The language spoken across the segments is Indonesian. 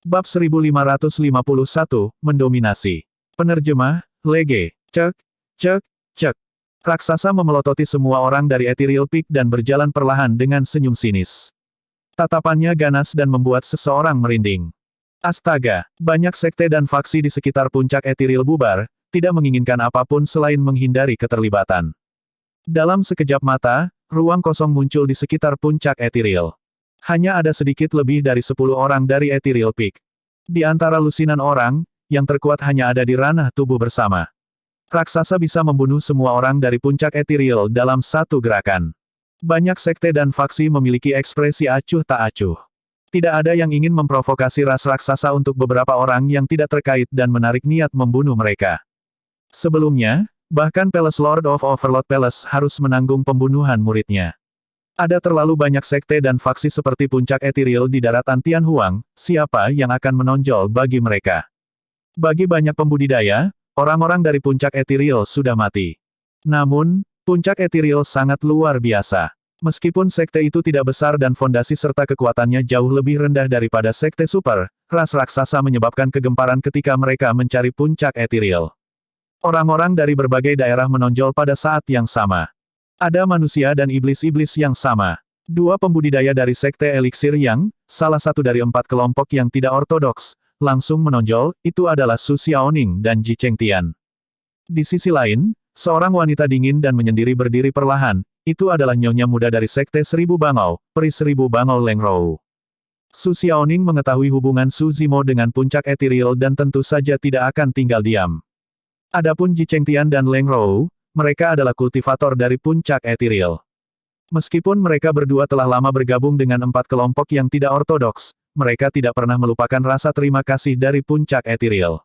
Bab 1551, Mendominasi. Penerjemah, Lege. Cek, cek, cek. Raksasa memelototi semua orang dari Ethereal Peak dan berjalan perlahan dengan senyum sinis. Tatapannya ganas dan membuat seseorang merinding. Astaga, banyak sekte dan faksi di sekitar puncak Ethereal bubar, tidak menginginkan apapun selain menghindari keterlibatan. Dalam sekejap mata, ruang kosong muncul di sekitar puncak Ethereal. Hanya ada sedikit lebih dari 10 orang dari Ethereal Peak. Di antara lusinan orang, yang terkuat hanya ada di ranah tubuh bersama. Raksasa bisa membunuh semua orang dari puncak Ethereal dalam satu gerakan. Banyak sekte dan faksi memiliki ekspresi acuh tak acuh. Tidak ada yang ingin memprovokasi ras raksasa untuk beberapa orang yang tidak terkait dan menarik niat membunuh mereka. Sebelumnya, bahkan Palace Lord of Overlord Palace harus menanggung pembunuhan muridnya. Ada terlalu banyak sekte dan faksi seperti puncak Ethereal di daratan Tianhuang, siapa yang akan menonjol bagi mereka? Bagi banyak pembudidaya, orang-orang dari puncak Ethereal sudah mati. Namun, puncak Ethereal sangat luar biasa. Meskipun sekte itu tidak besar dan fondasi serta kekuatannya jauh lebih rendah daripada sekte super, ras raksasa menyebabkan kegemparan ketika mereka mencari puncak Ethereal. Orang-orang dari berbagai daerah menonjol pada saat yang sama. Ada manusia dan iblis-iblis yang sama. Dua pembudidaya dari sekte Elixir yang, salah satu dari 4 kelompok yang tidak ortodoks, langsung menonjol, itu adalah Su Xiaoning dan Ji Chengtian. Di sisi lain, seorang wanita dingin dan menyendiri berdiri perlahan, itu adalah nyonya muda dari sekte Seribu Bangau, Peri Seribu Bangau Leng Rou. Su Xiaoning mengetahui hubungan Su Zimo dengan puncak Ethereal dan tentu saja tidak akan tinggal diam. Adapun Ji Chengtian dan Leng Rou, mereka adalah kultivator dari puncak Ethereal. Meskipun mereka berdua telah lama bergabung dengan 4 kelompok yang tidak ortodoks, mereka tidak pernah melupakan rasa terima kasih dari puncak Ethereal.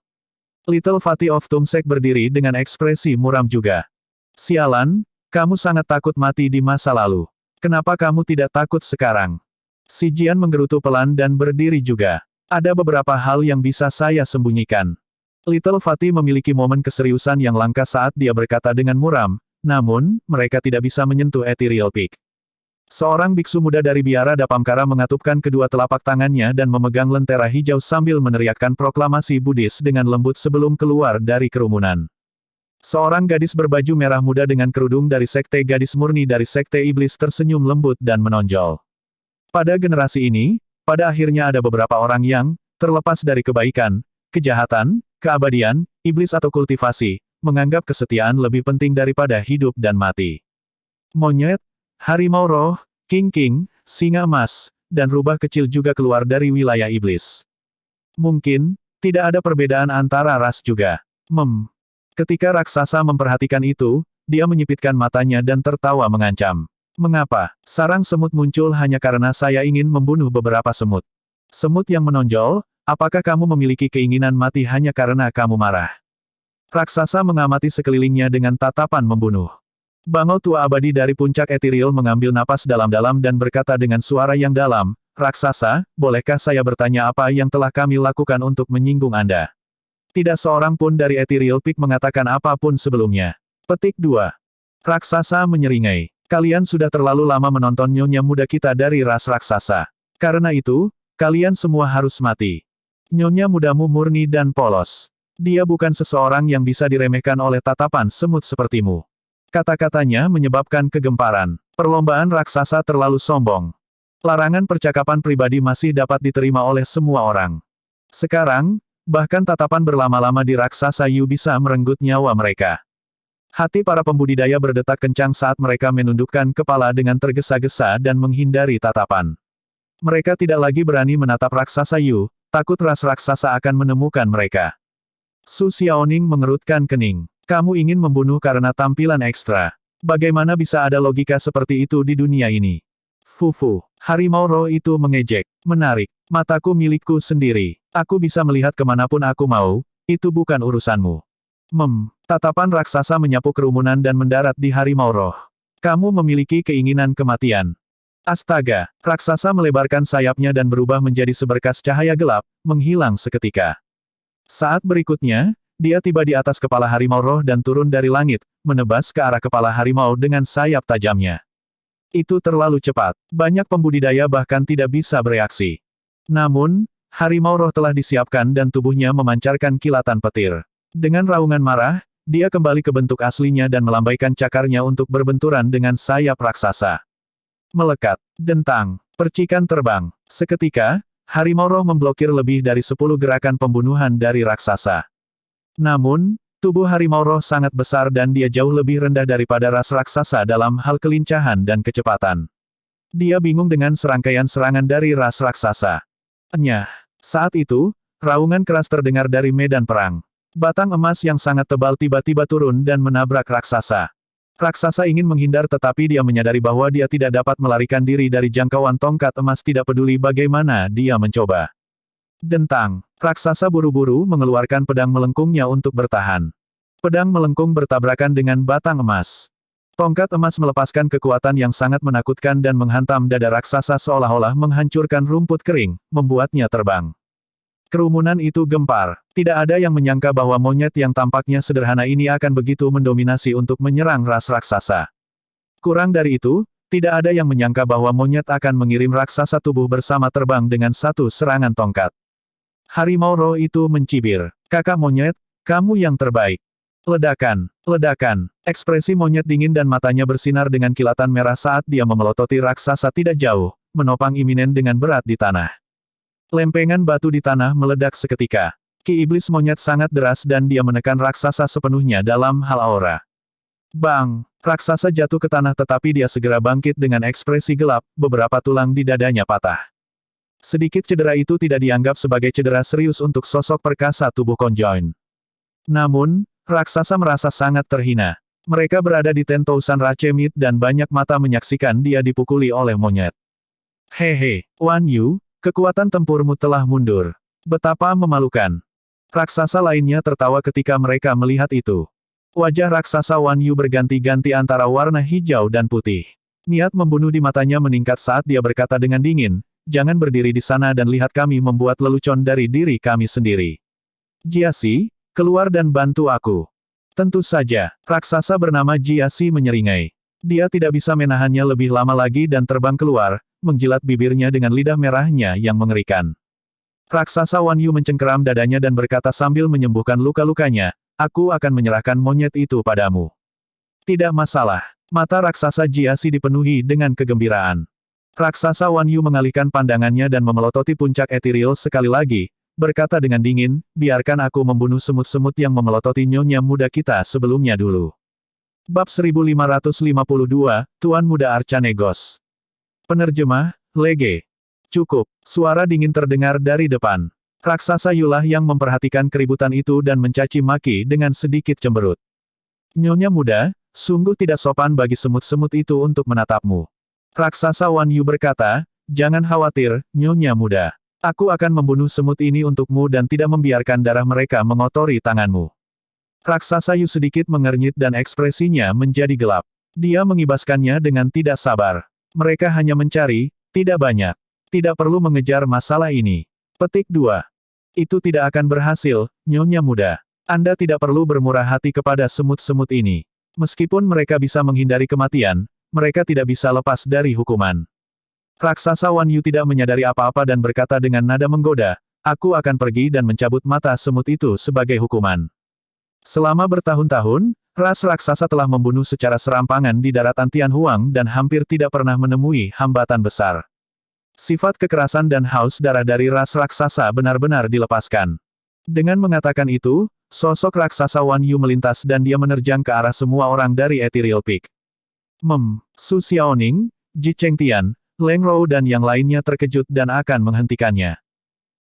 Little Fatih of Tumsek berdiri dengan ekspresi muram juga. Sialan, kamu sangat takut mati di masa lalu. Kenapa kamu tidak takut sekarang? Si Jian menggerutu pelan dan berdiri juga. Ada beberapa hal yang bisa saya sembunyikan. Little Fatih memiliki momen keseriusan yang langka saat dia berkata dengan muram, namun, mereka tidak bisa menyentuh Ethereal Peak. Seorang biksu muda dari biara Dapamkara mengatupkan kedua telapak tangannya dan memegang lentera hijau sambil meneriakkan proklamasi Buddhis dengan lembut sebelum keluar dari kerumunan. Seorang gadis berbaju merah muda dengan kerudung dari sekte gadis murni dari sekte iblis tersenyum lembut dan menonjol. Pada generasi ini, pada akhirnya ada beberapa orang yang, terlepas dari kebaikan, kejahatan, keabadian, iblis atau kultivasi, menganggap kesetiaan lebih penting daripada hidup dan mati. Monyet, harimau roh, king, singa emas, dan rubah kecil juga keluar dari wilayah iblis. Mungkin, tidak ada perbedaan antara ras juga. Ketika raksasa memperhatikan itu, dia menyipitkan matanya dan tertawa mengancam. Mengapa? Sarang semut muncul hanya karena saya ingin membunuh beberapa semut. Semut yang menonjol, apakah kamu memiliki keinginan mati hanya karena kamu marah? Raksasa mengamati sekelilingnya dengan tatapan membunuh. Bangau tua abadi dari puncak Ethereal mengambil napas dalam-dalam dan berkata dengan suara yang dalam, Raksasa, bolehkah saya bertanya apa yang telah kami lakukan untuk menyinggung Anda? Tidak seorang pun dari Ethereal Peak mengatakan apapun sebelumnya. Petik 2. Raksasa menyeringai. Kalian sudah terlalu lama menonton nyonya muda kita dari ras raksasa. Karena itu, kalian semua harus mati. Nyonya mudamu murni dan polos. Dia bukan seseorang yang bisa diremehkan oleh tatapan semut sepertimu. Kata-katanya menyebabkan kegemparan. Perlombaan raksasa terlalu sombong. Larangan percakapan pribadi masih dapat diterima oleh semua orang. Sekarang, bahkan tatapan berlama-lama di raksasa Yu bisa merenggut nyawa mereka. Hati para pembudidaya berdetak kencang saat mereka menundukkan kepala dengan tergesa-gesa dan menghindari tatapan. Mereka tidak lagi berani menatap raksasa Yu, takut ras raksasa akan menemukan mereka. Su Xiaoning mengerutkan kening. Kamu ingin membunuh karena tampilan ekstra. Bagaimana bisa ada logika seperti itu di dunia ini? Fufu. Harimau roh itu mengejek. Menarik. Mataku milikku sendiri. Aku bisa melihat kemanapun aku mau, itu bukan urusanmu. Tatapan raksasa menyapu kerumunan dan mendarat di harimau roh. Kamu memiliki keinginan kematian. Astaga, raksasa melebarkan sayapnya dan berubah menjadi seberkas cahaya gelap, menghilang seketika. Saat berikutnya, dia tiba di atas kepala harimau roh dan turun dari langit, menebas ke arah kepala harimau dengan sayap tajamnya. Itu terlalu cepat. Banyak pembudidaya bahkan tidak bisa bereaksi. Namun, harimau roh telah disiapkan dan tubuhnya memancarkan kilatan petir. Dengan raungan marah, dia kembali ke bentuk aslinya dan melambaikan cakarnya untuk berbenturan dengan sayap raksasa. Melekat, dentang, percikan terbang. Seketika, harimau roh memblokir lebih dari 10 gerakan pembunuhan dari raksasa. Namun, tubuh harimau roh sangat besar dan dia jauh lebih rendah daripada ras raksasa dalam hal kelincahan dan kecepatan. Dia bingung dengan serangkaian serangan dari ras raksasa. Nyah. Saat itu, raungan keras terdengar dari medan perang. Batang emas yang sangat tebal tiba-tiba turun dan menabrak raksasa. Raksasa ingin menghindar tetapi dia menyadari bahwa dia tidak dapat melarikan diri dari jangkauan tongkat emas tidak peduli bagaimana dia mencoba. Dentang. Raksasa buru-buru mengeluarkan pedang melengkungnya untuk bertahan. Pedang melengkung bertabrakan dengan batang emas. Tongkat emas melepaskan kekuatan yang sangat menakutkan dan menghantam dada raksasa seolah-olah menghancurkan rumput kering, membuatnya terbang. Kerumunan itu gempar. Tidak ada yang menyangka bahwa monyet yang tampaknya sederhana ini akan begitu mendominasi untuk menyerang ras raksasa. Kurang dari itu, tidak ada yang menyangka bahwa monyet akan mengirim raksasa tubuh bersama terbang dengan satu serangan tongkat. Harimau roh itu mencibir. Kakak monyet, kamu yang terbaik. Ledakan, ledakan. Ekspresi monyet dingin dan matanya bersinar dengan kilatan merah saat dia memelototi raksasa tidak jauh, menopang iminen dengan berat di tanah. Lempengan batu di tanah meledak seketika. Ki iblis monyet sangat deras dan dia menekan raksasa sepenuhnya dalam hal aura. Bang! Raksasa jatuh ke tanah tetapi dia segera bangkit dengan ekspresi gelap, beberapa tulang di dadanya patah. Sedikit cedera itu tidak dianggap sebagai cedera serius untuk sosok perkasa tubuh konjoin. Namun, raksasa merasa sangat terhina. Mereka berada di Tentousan Racemit dan banyak mata menyaksikan dia dipukuli oleh monyet. Hehe, Wan Yu, kekuatan tempurmu telah mundur. Betapa memalukan. Raksasa lainnya tertawa ketika mereka melihat itu. Wajah raksasa Wan Yu berganti-ganti antara warna hijau dan putih. Niat membunuh di matanya meningkat saat dia berkata dengan dingin, jangan berdiri di sana dan lihat kami membuat lelucon dari diri kami sendiri. Jiasi, keluar dan bantu aku. Tentu saja, raksasa bernama Jiasi menyeringai. Dia tidak bisa menahannya lebih lama lagi dan terbang keluar, menjilat bibirnya dengan lidah merahnya yang mengerikan. Raksasa Wan Yu mencengkeram dadanya dan berkata sambil menyembuhkan luka-lukanya, aku akan menyerahkan monyet itu padamu. Tidak masalah. Mata raksasa Jiasi dipenuhi dengan kegembiraan. Raksasa Wan Yu mengalihkan pandangannya dan memelototi puncak etiril sekali lagi, berkata dengan dingin, biarkan aku membunuh semut-semut yang memelototi nyonya muda kita sebelumnya dulu. Bab 1552, Tuan Muda Arcanegos. Penerjemah, Lege. Cukup, suara dingin terdengar dari depan. Raksasa Yulah yang memperhatikan keributan itu dan mencaci maki dengan sedikit cemberut. Nyonya muda, sungguh tidak sopan bagi semut-semut itu untuk menatapmu. Raksasa Wan Yu berkata, jangan khawatir, nyonya muda. Aku akan membunuh semut ini untukmu dan tidak membiarkan darah mereka mengotori tanganmu. Raksasa Yu sedikit mengernyit dan ekspresinya menjadi gelap. Dia mengibaskannya dengan tidak sabar. Mereka hanya mencari, tidak banyak. Tidak perlu mengejar masalah ini. Petik 2. Itu tidak akan berhasil, nyonya muda. Anda tidak perlu bermurah hati kepada semut-semut ini. Meskipun mereka bisa menghindari kematian, mereka tidak bisa lepas dari hukuman. Raksasa Wan Yu tidak menyadari apa-apa dan berkata dengan nada menggoda, aku akan pergi dan mencabut mata semut itu sebagai hukuman. Selama bertahun-tahun, ras raksasa telah membunuh secara serampangan di daratan Tianhuang dan hampir tidak pernah menemui hambatan besar. Sifat kekerasan dan haus darah dari ras raksasa benar-benar dilepaskan. Dengan mengatakan itu, sosok raksasa Wan Yu melintas dan dia menerjang ke arah semua orang dari Ethereal Peak. Su Xiaoning, Ji Chengtian, Leng Rou dan yang lainnya terkejut dan akan menghentikannya.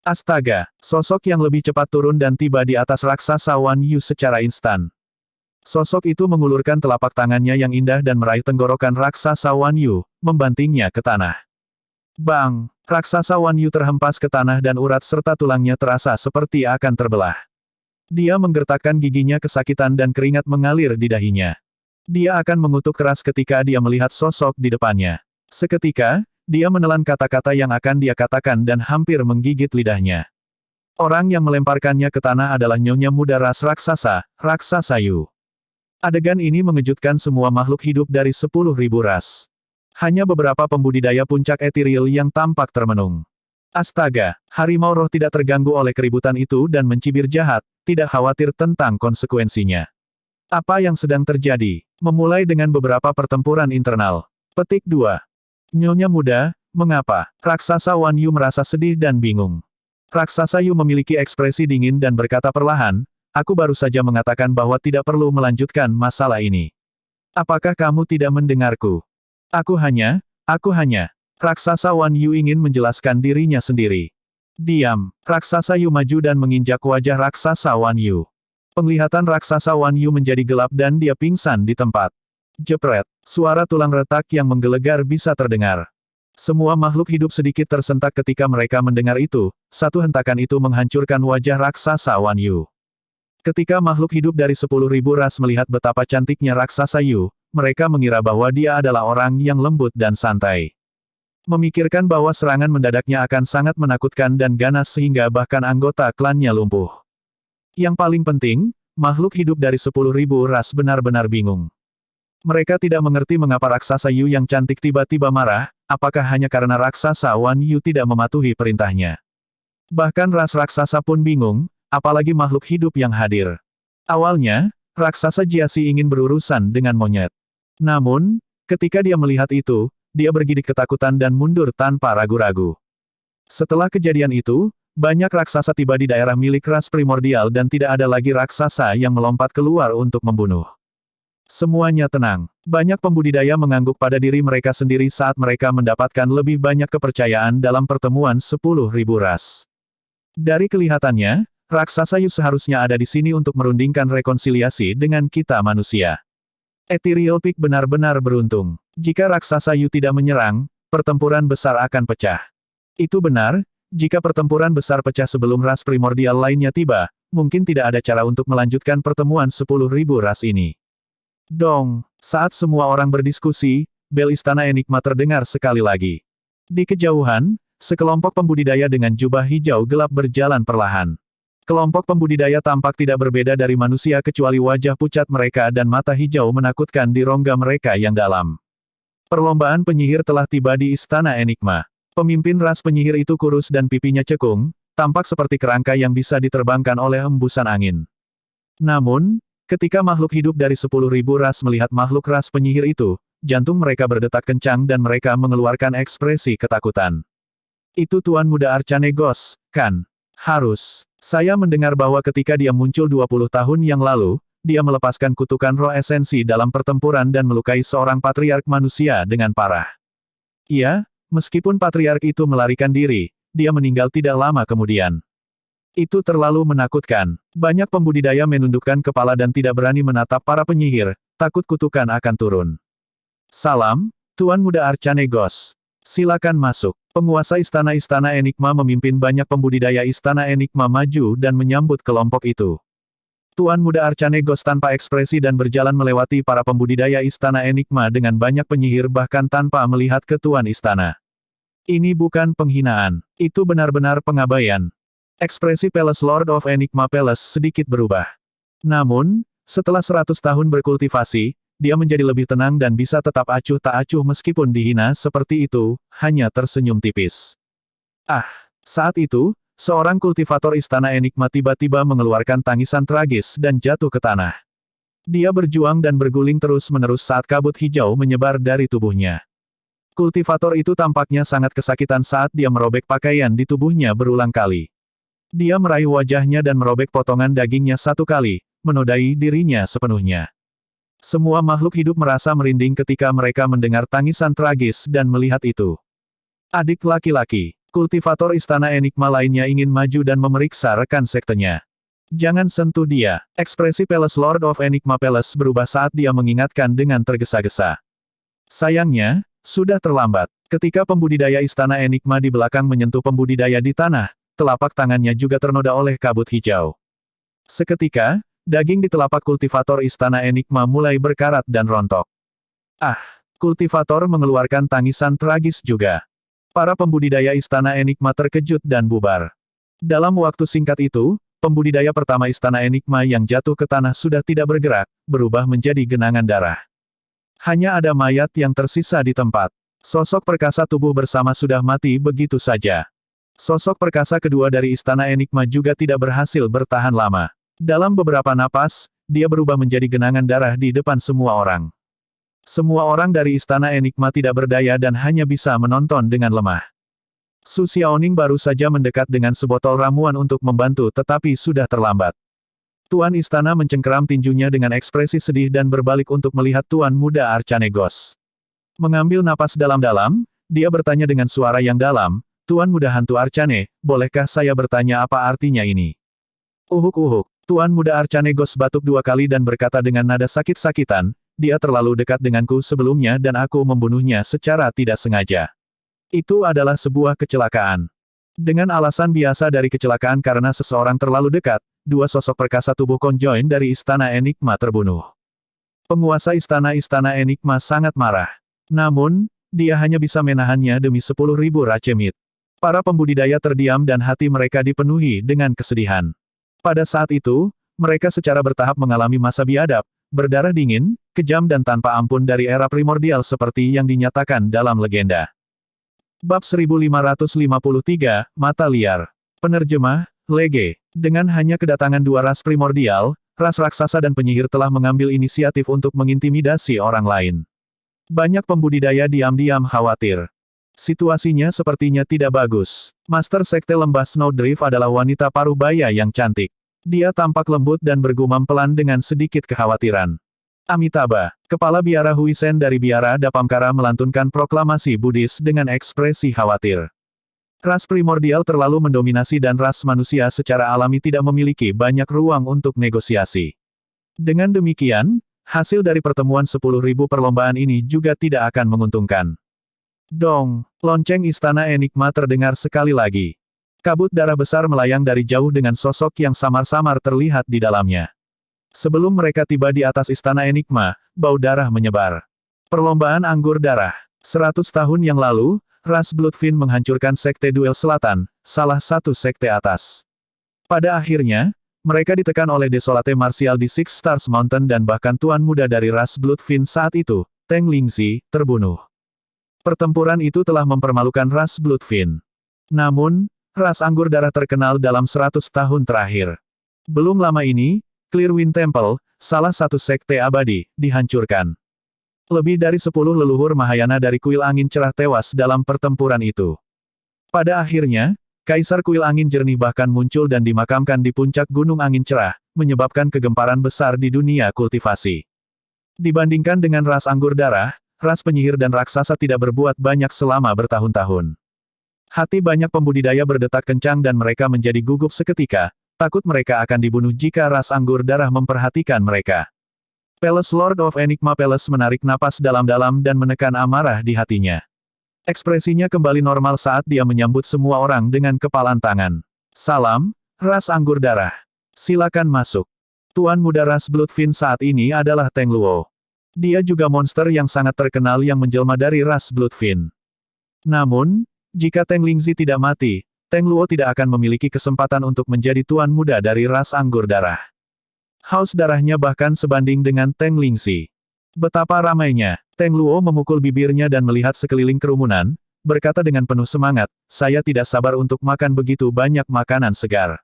Astaga, sosok yang lebih cepat turun dan tiba di atas raksasa Wan Yu secara instan. Sosok itu mengulurkan telapak tangannya yang indah dan meraih tenggorokan raksasa Wan Yu, membantingnya ke tanah. Bang! Raksasa Wan Yu terhempas ke tanah dan urat serta tulangnya terasa seperti akan terbelah. Dia menggertakkan giginya kesakitan dan keringat mengalir di dahinya. Dia akan mengutuk keras ketika dia melihat sosok di depannya. Seketika, dia menelan kata-kata yang akan dia katakan dan hampir menggigit lidahnya. Orang yang melemparkannya ke tanah adalah nyonya muda ras raksasa, Raksasa Yu. Adegan ini mengejutkan semua makhluk hidup dari 10.000 ras. Hanya beberapa pembudidaya puncak etiril yang tampak termenung. Astaga, harimau roh tidak terganggu oleh keributan itu dan mencibir jahat, tidak khawatir tentang konsekuensinya. Apa yang sedang terjadi? Memulai dengan beberapa pertempuran internal. Petik 2. Nyonya muda, mengapa? Raksasa Wan Yu merasa sedih dan bingung. Raksasa Yu memiliki ekspresi dingin dan berkata perlahan, aku baru saja mengatakan bahwa tidak perlu melanjutkan masalah ini. Apakah kamu tidak mendengarku? Aku hanya. Raksasa Wan Yu ingin menjelaskan dirinya sendiri. Diam. Raksasa Yu maju dan menginjak wajah raksasa Wan Yu. Penglihatan raksasa Wan Yu menjadi gelap dan dia pingsan di tempat. Jepret. Suara tulang retak yang menggelegar bisa terdengar. Semua makhluk hidup sedikit tersentak ketika mereka mendengar itu, satu hentakan itu menghancurkan wajah raksasa Wan Yu. Ketika makhluk hidup dari 10.000 ras melihat betapa cantiknya raksasa Yu, mereka mengira bahwa dia adalah orang yang lembut dan santai. Memikirkan bahwa serangan mendadaknya akan sangat menakutkan dan ganas sehingga bahkan anggota klannya lumpuh. Yang paling penting, makhluk hidup dari 10.000 ras benar-benar bingung. Mereka tidak mengerti mengapa raksasa Yu yang cantik tiba-tiba marah, apakah hanya karena raksasa Wan Yu tidak mematuhi perintahnya. Bahkan ras raksasa pun bingung, apalagi makhluk hidup yang hadir. Awalnya, raksasa Jiasi ingin berurusan dengan monyet. Namun, ketika dia melihat itu, dia bergidik ketakutan dan mundur tanpa ragu-ragu. Setelah kejadian itu, banyak raksasa tiba di daerah milik ras primordial dan tidak ada lagi raksasa yang melompat keluar untuk membunuh. Semuanya tenang. Banyak pembudidaya mengangguk pada diri mereka sendiri saat mereka mendapatkan lebih banyak kepercayaan dalam pertemuan 10.000 ras. Dari kelihatannya, raksasa Yu seharusnya ada di sini untuk merundingkan rekonsiliasi dengan kita manusia. Ethereal Peak benar-benar beruntung. Jika raksasa Yu tidak menyerang, pertempuran besar akan pecah. Itu benar, jika pertempuran besar pecah sebelum ras primordial lainnya tiba, mungkin tidak ada cara untuk melanjutkan pertemuan 10.000 ras ini. Dong, saat semua orang berdiskusi, bel istana Enigma terdengar sekali lagi. Di kejauhan, sekelompok pembudidaya dengan jubah hijau gelap berjalan perlahan. Kelompok pembudidaya tampak tidak berbeda dari manusia kecuali wajah pucat mereka dan mata hijau menakutkan di rongga mereka yang dalam. Perlombaan penyihir telah tiba di istana Enigma. Pemimpin ras penyihir itu kurus dan pipinya cekung, tampak seperti kerangka yang bisa diterbangkan oleh hembusan angin. Namun, ketika makhluk hidup dari 10.000 ras melihat makhluk ras penyihir itu, jantung mereka berdetak kencang dan mereka mengeluarkan ekspresi ketakutan. Itu Tuan Muda Arcanegos, kan? Harus. Saya mendengar bahwa ketika dia muncul 20 tahun yang lalu, dia melepaskan kutukan roh esensi dalam pertempuran dan melukai seorang patriark manusia dengan parah. Iya, meskipun patriark itu melarikan diri, dia meninggal tidak lama kemudian. Itu terlalu menakutkan. Banyak pembudidaya menundukkan kepala dan tidak berani menatap para penyihir, takut kutukan akan turun. Salam, Tuan Muda Arcanegos. Silakan masuk. Penguasa istana-istana Enigma memimpin banyak pembudidaya istana Enigma maju dan menyambut kelompok itu. Tuan Muda Arcanegos tanpa ekspresi dan berjalan melewati para pembudidaya istana Enigma dengan banyak penyihir bahkan tanpa melihat ke tuan istana. Ini bukan penghinaan. Itu benar-benar pengabaian. Ekspresi Palace Lord of Enigma Palace sedikit berubah. Namun, setelah 100 tahun berkultivasi, dia menjadi lebih tenang dan bisa tetap acuh tak acuh meskipun dihina seperti itu, hanya tersenyum tipis. Saat itu, seorang kultivator istana Enigma tiba-tiba mengeluarkan tangisan tragis dan jatuh ke tanah. Dia berjuang dan berguling terus-menerus saat kabut hijau menyebar dari tubuhnya. Kultivator itu tampaknya sangat kesakitan saat dia merobek pakaian di tubuhnya berulang kali. Dia meraih wajahnya dan merobek potongan dagingnya satu kali, menodai dirinya sepenuhnya. Semua makhluk hidup merasa merinding ketika mereka mendengar tangisan tragis dan melihat itu. Adik laki-laki, kultivator istana Enigma lainnya ingin maju dan memeriksa rekan sektenya. Jangan sentuh dia. Ekspresi Palace Lord of Enigma Palace berubah saat dia mengingatkan dengan tergesa-gesa. Sayangnya, sudah terlambat. Ketika pembudidaya istana Enigma di belakang menyentuh pembudidaya di tanah, telapak tangannya juga ternoda oleh kabut hijau. Seketika, daging di telapak kultivator istana Enigma mulai berkarat dan rontok. Kultivator mengeluarkan tangisan tragis juga. Para pembudidaya istana Enigma terkejut dan bubar. Dalam waktu singkat itu, pembudidaya pertama istana Enigma yang jatuh ke tanah sudah tidak bergerak, berubah menjadi genangan darah. Hanya ada mayat yang tersisa di tempat. Sosok perkasa tubuh bersama sudah mati begitu saja. Sosok perkasa kedua dari Istana Enigma juga tidak berhasil bertahan lama. Dalam beberapa napas, dia berubah menjadi genangan darah di depan semua orang. Semua orang dari Istana Enigma tidak berdaya dan hanya bisa menonton dengan lemah. Su Xiaoning baru saja mendekat dengan sebotol ramuan untuk membantu tetapi sudah terlambat. Tuan Istana mencengkeram tinjunya dengan ekspresi sedih dan berbalik untuk melihat Tuan Muda Arcanegos. Mengambil napas dalam-dalam, dia bertanya dengan suara yang dalam, Tuan Muda Hantu Arcane, bolehkah saya bertanya apa artinya ini? Uhuk-uhuk, Tuan Muda Arcanegos batuk 2 kali dan berkata dengan nada sakit-sakitan, dia terlalu dekat denganku sebelumnya dan aku membunuhnya secara tidak sengaja. Itu adalah sebuah kecelakaan. Dengan alasan biasa dari kecelakaan karena seseorang terlalu dekat, 2 sosok perkasa tubuh konjoin dari Istana Enigma terbunuh. Penguasa Istana Enigma sangat marah. Namun, dia hanya bisa menahannya demi 10.000 racemit. Para pembudidaya terdiam dan hati mereka dipenuhi dengan kesedihan. Pada saat itu, mereka secara bertahap mengalami masa biadab, berdarah dingin, kejam dan tanpa ampun dari era primordial seperti yang dinyatakan dalam legenda. Bab 1553, Mata Liar. Penerjemah, Lege. Dengan hanya kedatangan 2 ras primordial, ras raksasa dan penyihir telah mengambil inisiatif untuk mengintimidasi orang lain. Banyak pembudidaya diam-diam khawatir. Situasinya sepertinya tidak bagus. Master Sekte Lembah Snowdrift adalah wanita paruh baya yang cantik. Dia tampak lembut dan bergumam pelan dengan sedikit kekhawatiran. Amitabha, kepala biara Huisen dari biara Dapamkara melantunkan proklamasi Buddhis dengan ekspresi khawatir. Ras primordial terlalu mendominasi dan ras manusia secara alami tidak memiliki banyak ruang untuk negosiasi. Dengan demikian, hasil dari pertemuan 10.000 perlombaan ini juga tidak akan menguntungkan. Dong, lonceng Istana Enigma terdengar sekali lagi. Kabut darah besar melayang dari jauh dengan sosok yang samar-samar terlihat di dalamnya. Sebelum mereka tiba di atas Istana Enigma, bau darah menyebar. Perlombaan anggur darah. 100 tahun yang lalu, ras Bloodfin menghancurkan Sekte Duel Selatan, salah satu sekte atas. Pada akhirnya, mereka ditekan oleh Desolate Martial di Six Stars Mountain dan bahkan tuan muda dari ras Bloodfin saat itu, Teng Lingxi, terbunuh. Pertempuran itu telah mempermalukan ras Bloodfin. Namun, ras anggur darah terkenal dalam 100 tahun terakhir. Belum lama ini, Clearwind Temple, salah satu sekte abadi, dihancurkan. Lebih dari 10 leluhur Mahayana dari kuil angin cerah tewas dalam pertempuran itu. Pada akhirnya, Kaisar Kuil Angin Jernih bahkan muncul dan dimakamkan di puncak Gunung Angin Cerah, menyebabkan kegemparan besar di dunia kultivasi. Dibandingkan dengan ras anggur darah, ras penyihir dan raksasa tidak berbuat banyak selama bertahun-tahun. Hati banyak pembudidaya berdetak kencang dan mereka menjadi gugup seketika, takut mereka akan dibunuh jika ras anggur darah memperhatikan mereka. Palace Lord of Enigma Palace menarik napas dalam-dalam dan menekan amarah di hatinya. Ekspresinya kembali normal saat dia menyambut semua orang dengan kepalan tangan. Salam, ras anggur darah. Silakan masuk. Tuan muda ras Bloodfin saat ini adalah Teng Luo. Dia juga monster yang sangat terkenal yang menjelma dari ras Bloodfin. Namun, jika Teng Lingxi tidak mati, Teng Luo tidak akan memiliki kesempatan untuk menjadi tuan muda dari ras anggur darah. Haus darahnya bahkan sebanding dengan Teng Lingxi. Betapa ramainya, Teng Luo memukul bibirnya dan melihat sekeliling kerumunan, berkata dengan penuh semangat, saya tidak sabar untuk makan begitu banyak makanan segar.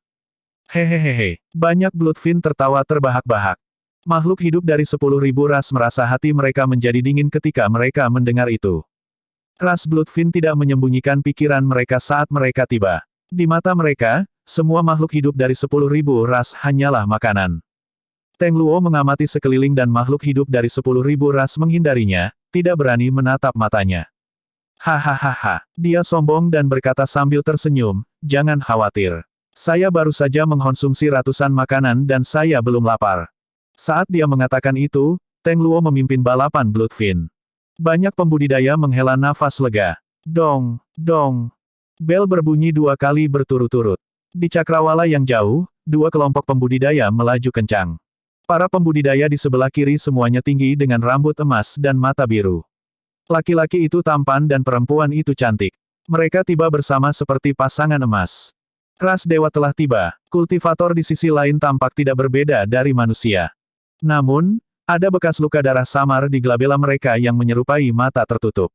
Hehehehe, banyak Bloodfin tertawa terbahak-bahak. Makhluk hidup dari 10.000 ras merasa hati mereka menjadi dingin ketika mereka mendengar itu. Ras Bloodfin tidak menyembunyikan pikiran mereka saat mereka tiba. Di mata mereka, semua makhluk hidup dari 10.000 ras hanyalah makanan. Teng Luo mengamati sekeliling dan makhluk hidup dari 10.000 ras menghindarinya, tidak berani menatap matanya. Hahaha, dia sombong dan berkata sambil tersenyum, jangan khawatir. Saya baru saja mengkonsumsi ratusan makanan dan saya belum lapar. Saat dia mengatakan itu, Teng Luo memimpin balapan Bloodfin. Banyak pembudidaya menghela nafas lega. Dong, dong. Bel berbunyi 2 kali berturut-turut. Di cakrawala yang jauh, 2 kelompok pembudidaya melaju kencang. Para pembudidaya di sebelah kiri semuanya tinggi dengan rambut emas dan mata biru. Laki-laki itu tampan dan perempuan itu cantik. Mereka tiba bersama seperti pasangan emas. Ras dewa telah tiba, kultivator di sisi lain tampak tidak berbeda dari manusia. Namun, ada bekas luka darah samar di glabela mereka yang menyerupai mata tertutup.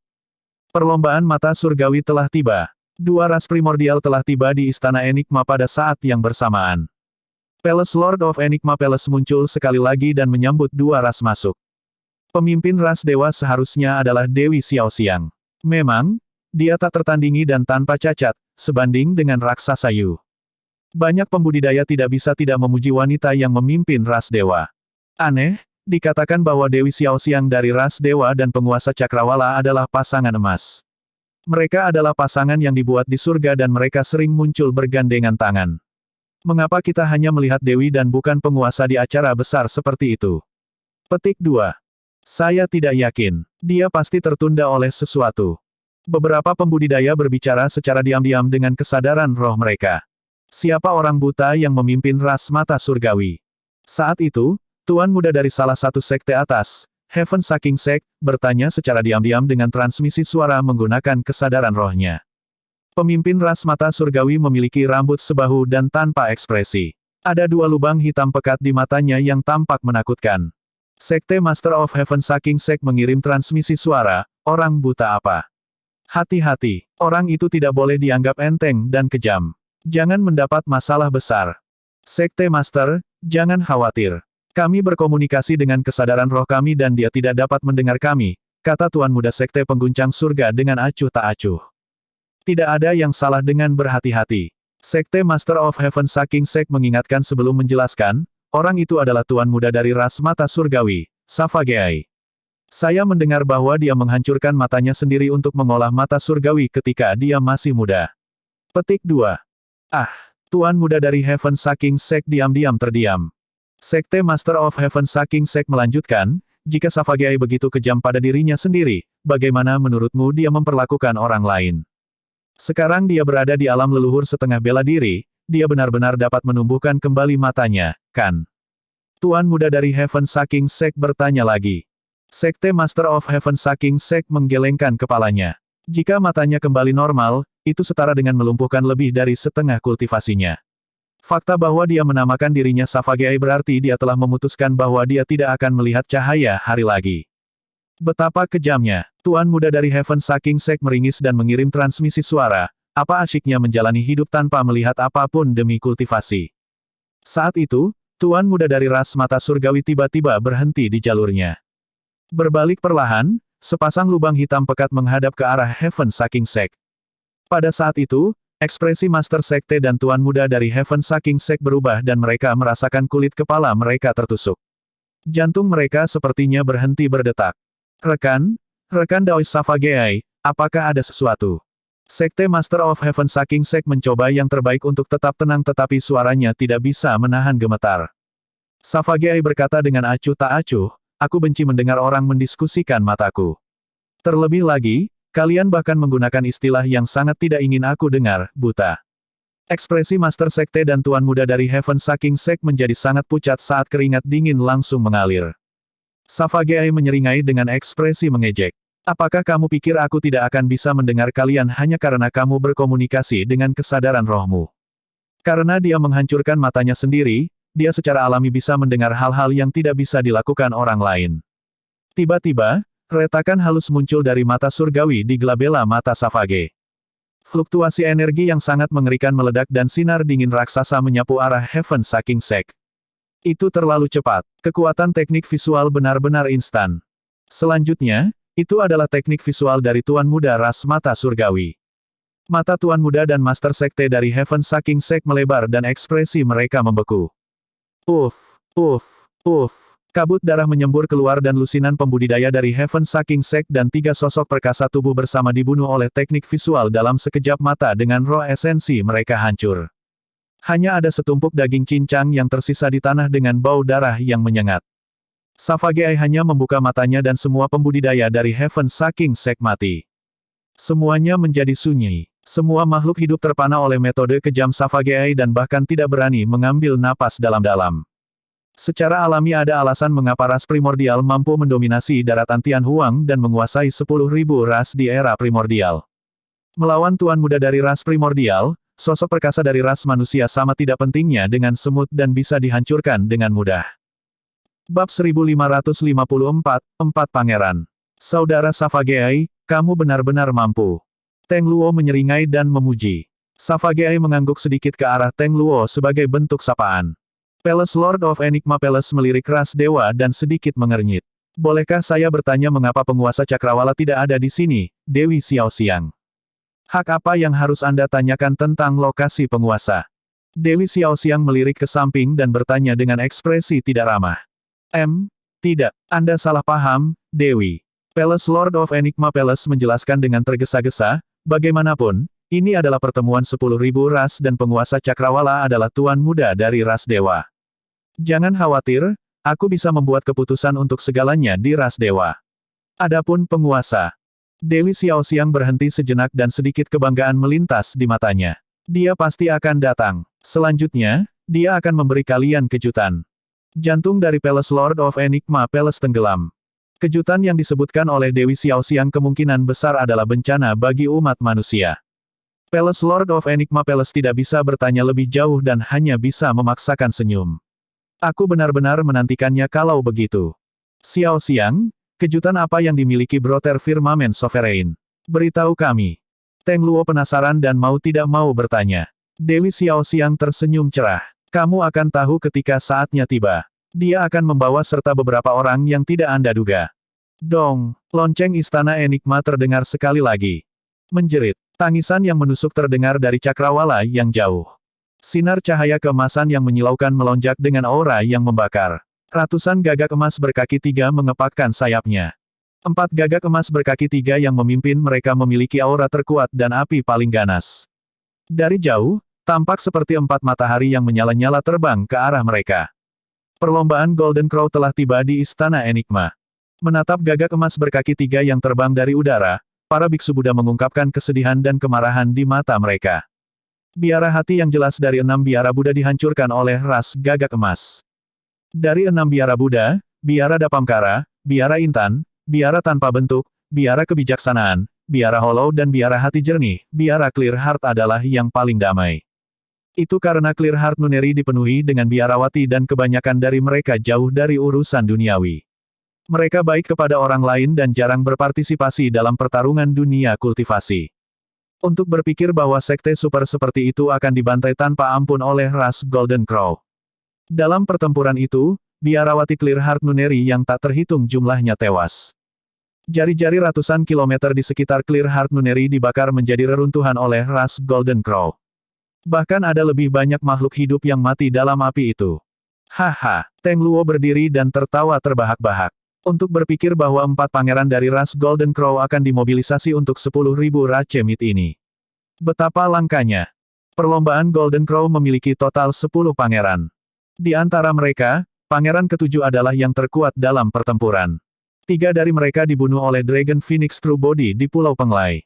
Perlombaan mata surgawi telah tiba. Dua ras primordial telah tiba di Istana Enigma pada saat yang bersamaan. Palace Lord of Enigma Palace muncul sekali lagi dan menyambut dua ras masuk. Pemimpin ras dewa seharusnya adalah Dewi Xiaoxiang. Memang, dia tak tertandingi dan tanpa cacat, sebanding dengan raksasa Yu. Banyak pembudidaya tidak bisa tidak memuji wanita yang memimpin ras dewa. Aneh, dikatakan bahwa Dewi Xiaoxiang dari ras dewa dan penguasa Cakrawala adalah pasangan emas. Mereka adalah pasangan yang dibuat di surga dan mereka sering muncul bergandengan tangan. Mengapa kita hanya melihat Dewi dan bukan penguasa di acara besar seperti itu? Petik 2. Saya tidak yakin. Dia pasti tertunda oleh sesuatu. Beberapa pembudidaya berbicara secara diam-diam dengan kesadaran roh mereka. Siapa orang buta yang memimpin ras mata surgawi? Saat itu, Tuan muda dari salah satu sekte atas, Heaven Sucking Sect, bertanya secara diam-diam dengan transmisi suara menggunakan kesadaran rohnya. Pemimpin ras mata surgawi memiliki rambut sebahu dan tanpa ekspresi. Ada dua lubang hitam pekat di matanya yang tampak menakutkan. Sekte Master of Heaven Sucking Sect mengirim transmisi suara, orang buta apa? Hati-hati, orang itu tidak boleh dianggap enteng dan kejam. Jangan mendapat masalah besar. Sekte Master, jangan khawatir. Kami berkomunikasi dengan kesadaran roh kami dan dia tidak dapat mendengar kami, kata Tuan Muda Sekte Pengguncang Surga dengan acuh tak acuh. Tidak ada yang salah dengan berhati-hati. Sekte Master of Heaven Sucking Sect mengingatkan sebelum menjelaskan, orang itu adalah Tuan Muda dari ras mata surgawi, Savageai. Saya mendengar bahwa dia menghancurkan matanya sendiri untuk mengolah mata surgawi ketika dia masih muda. Petik 2. Ah, Tuan Muda dari Heaven Sucking Sect diam-diam terdiam. Sekte Master of Heaven Sucking Sect melanjutkan, jika Savageai begitu kejam pada dirinya sendiri, bagaimana menurutmu dia memperlakukan orang lain? Sekarang dia berada di alam leluhur setengah bela diri, dia benar-benar dapat menumbuhkan kembali matanya, kan? Tuan Muda dari Heaven Sucking Sect bertanya lagi. Sekte Master of Heaven Sucking Sect menggelengkan kepalanya. Jika matanya kembali normal, itu setara dengan melumpuhkan lebih dari setengah kultivasinya. Fakta bahwa dia menamakan dirinya Savageai berarti dia telah memutuskan bahwa dia tidak akan melihat cahaya hari lagi. Betapa kejamnya. Tuan Muda dari Heaven Sucking Sect meringis dan mengirim transmisi suara. Apa asyiknya menjalani hidup tanpa melihat apapun demi kultivasi. Saat itu, Tuan Muda dari ras mata surgawi tiba-tiba berhenti di jalurnya. Berbalik perlahan, sepasang lubang hitam pekat menghadap ke arah Heaven Sucking Sect. Pada saat itu, ekspresi Master Sekte dan Tuan Muda dari Heaven Sucking Sect berubah dan mereka merasakan kulit kepala mereka tertusuk. Jantung mereka sepertinya berhenti berdetak. Rekan Daois Savageai, apakah ada sesuatu? Sekte Master of Heaven Sucking Sect mencoba yang terbaik untuk tetap tenang tetapi suaranya tidak bisa menahan gemetar. Savageai berkata dengan acuh tak acuh, aku benci mendengar orang mendiskusikan mataku. Terlebih lagi, kalian bahkan menggunakan istilah yang sangat tidak ingin aku dengar, buta. Ekspresi Master Sekte dan Tuan Muda dari Heaven Sucking Sect menjadi sangat pucat saat keringat dingin langsung mengalir. Savageai menyeringai dengan ekspresi mengejek. Apakah kamu pikir aku tidak akan bisa mendengar kalian hanya karena kamu berkomunikasi dengan kesadaran rohmu? Karena dia menghancurkan matanya sendiri, dia secara alami bisa mendengar hal-hal yang tidak bisa dilakukan orang lain. Tiba-tiba, retakan halus muncul dari mata surgawi di glabella mata Savage. Fluktuasi energi yang sangat mengerikan meledak dan sinar dingin raksasa menyapu arah Heaven Sucking Sect. Itu terlalu cepat. Kekuatan teknik visual benar-benar instan. Selanjutnya, itu adalah teknik visual dari Tuan Muda ras mata surgawi. Mata Tuan Muda dan Master Sekte dari Heaven Sucking Sect melebar dan ekspresi mereka membeku. Uff, uff, uff. Kabut darah menyembur keluar dan lusinan pembudidaya dari Heaven Sucking Sect dan 3 sosok perkasa tubuh bersama dibunuh oleh teknik visual dalam sekejap mata dengan roh esensi mereka hancur. Hanya ada setumpuk daging cincang yang tersisa di tanah dengan bau darah yang menyengat. Savageai hanya membuka matanya dan semua pembudidaya dari Heaven Sucking Sect mati. Semuanya menjadi sunyi. Semua makhluk hidup terpana oleh metode kejam Savageai dan bahkan tidak berani mengambil napas dalam-dalam. Secara alami ada alasan mengapa ras primordial mampu mendominasi daratan Tianhuang dan menguasai 10.000 ras di era primordial. Melawan Tuan Muda dari ras primordial, sosok perkasa dari ras manusia sama tidak pentingnya dengan semut dan bisa dihancurkan dengan mudah. Bab 1554, 4 Pangeran. Saudara Savageai, kamu benar-benar mampu. Teng Luo menyeringai dan memuji. Savage mengangguk sedikit ke arah Teng Luo sebagai bentuk sapaan. Palace Lord of Enigma Palace melirik ras dewa dan sedikit mengernyit. Bolehkah saya bertanya mengapa penguasa Cakrawala tidak ada di sini, Dewi Xiaoxiang? Hak apa yang harus Anda tanyakan tentang lokasi penguasa? Dewi Xiaoxiang melirik ke samping dan bertanya dengan ekspresi tidak ramah. Tidak, Anda salah paham, Dewi. Palace Lord of Enigma Palace menjelaskan dengan tergesa-gesa, bagaimanapun, ini adalah pertemuan 10.000 ras dan penguasa Cakrawala adalah tuan muda dari ras dewa. Jangan khawatir, aku bisa membuat keputusan untuk segalanya di ras dewa. Adapun penguasa. Dewi Xiaoxiang berhenti sejenak dan sedikit kebanggaan melintas di matanya. Dia pasti akan datang. Selanjutnya, dia akan memberi kalian kejutan. Jantung dari Palace Lord of Enigma Palace tenggelam. Kejutan yang disebutkan oleh Dewi Xiaoxiang kemungkinan besar adalah bencana bagi umat manusia. Palace Lord of Enigma Palace tidak bisa bertanya lebih jauh dan hanya bisa memaksakan senyum. Aku benar-benar menantikannya kalau begitu. Xiaoxiang, kejutan apa yang dimiliki Brother Firmament Sovereign? Beritahu kami. Teng Luo penasaran dan mau tidak mau bertanya. Dewi Xiaoxiang tersenyum cerah. Kamu akan tahu ketika saatnya tiba. Dia akan membawa serta beberapa orang yang tidak Anda duga. Dong, lonceng istana Enigma terdengar sekali lagi. Menjerit, tangisan yang menusuk terdengar dari cakrawala yang jauh. Sinar cahaya keemasan yang menyilaukan melonjak dengan aura yang membakar. Ratusan gagak emas berkaki tiga mengepakkan sayapnya. 4 gagak emas berkaki tiga yang memimpin mereka memiliki aura terkuat dan api paling ganas. Dari jauh, tampak seperti 4 matahari yang menyala-nyala terbang ke arah mereka. Perlombaan Golden Crow telah tiba di Istana Enigma. Menatap gagak emas berkaki tiga yang terbang dari udara, para biksu Buddha mengungkapkan kesedihan dan kemarahan di mata mereka. Biara hati yang jelas dari 6 biara Buddha dihancurkan oleh ras gagak emas. Dari 6 biara Buddha, biara Dapamkara, biara Intan, biara tanpa bentuk, biara kebijaksanaan, biara Hollow dan biara hati jernih, biara Clear Heart adalah yang paling damai. Itu karena Clear Heart Nuneri dipenuhi dengan biarawati dan kebanyakan dari mereka jauh dari urusan duniawi. Mereka baik kepada orang lain dan jarang berpartisipasi dalam pertarungan dunia kultivasi. Untuk berpikir bahwa sekte super seperti itu akan dibantai tanpa ampun oleh ras Golden Crow. Dalam pertempuran itu, biarawati Clear Heart Nuneri yang tak terhitung jumlahnya tewas. Jari-jari ratusan kilometer di sekitar Clear Heart Nuneri dibakar menjadi reruntuhan oleh ras Golden Crow. Bahkan ada lebih banyak makhluk hidup yang mati dalam api itu. Haha, Teng Luo berdiri dan tertawa terbahak-bahak. Untuk berpikir bahwa 4 pangeran dari ras Golden Crow akan dimobilisasi untuk 10.000 racemit ini. Betapa langkanya. Perlombaan Golden Crow memiliki total 10 pangeran. Di antara mereka, pangeran ketujuh adalah yang terkuat dalam pertempuran. 3 dari mereka dibunuh oleh Dragon Phoenix True Body di Pulau Penglai.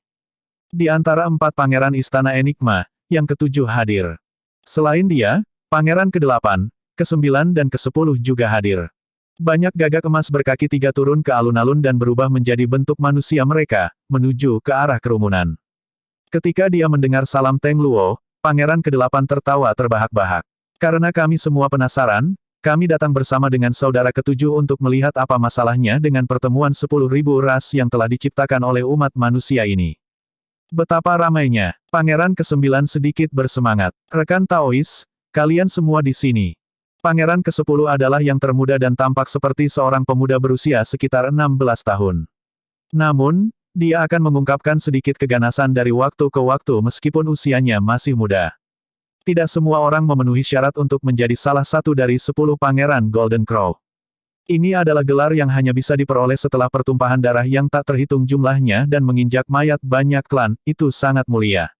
Di antara 4 pangeran Istana Enigma, yang ketujuh hadir. Selain dia, pangeran ke-8, ke-9 dan ke-10 juga hadir. Banyak gagak emas berkaki tiga turun ke alun-alun dan berubah menjadi bentuk manusia mereka, menuju ke arah kerumunan. Ketika dia mendengar salam Teng Luo, pangeran ke-8 tertawa terbahak-bahak. Karena kami semua penasaran, kami datang bersama dengan saudara ke-7 untuk melihat apa masalahnya dengan pertemuan 10.000 ras yang telah diciptakan oleh umat manusia ini. Betapa ramainya. Pangeran ke-9 sedikit bersemangat. Rekan Taois, kalian semua di sini. Pangeran ke-10 adalah yang termuda dan tampak seperti seorang pemuda berusia sekitar 16 tahun. Namun, dia akan mengungkapkan sedikit keganasan dari waktu ke waktu meskipun usianya masih muda. Tidak semua orang memenuhi syarat untuk menjadi salah satu dari 10 pangeran Golden Crow. Ini adalah gelar yang hanya bisa diperoleh setelah pertumpahan darah yang tak terhitung jumlahnya dan menginjak mayat banyak klan, itu sangat mulia.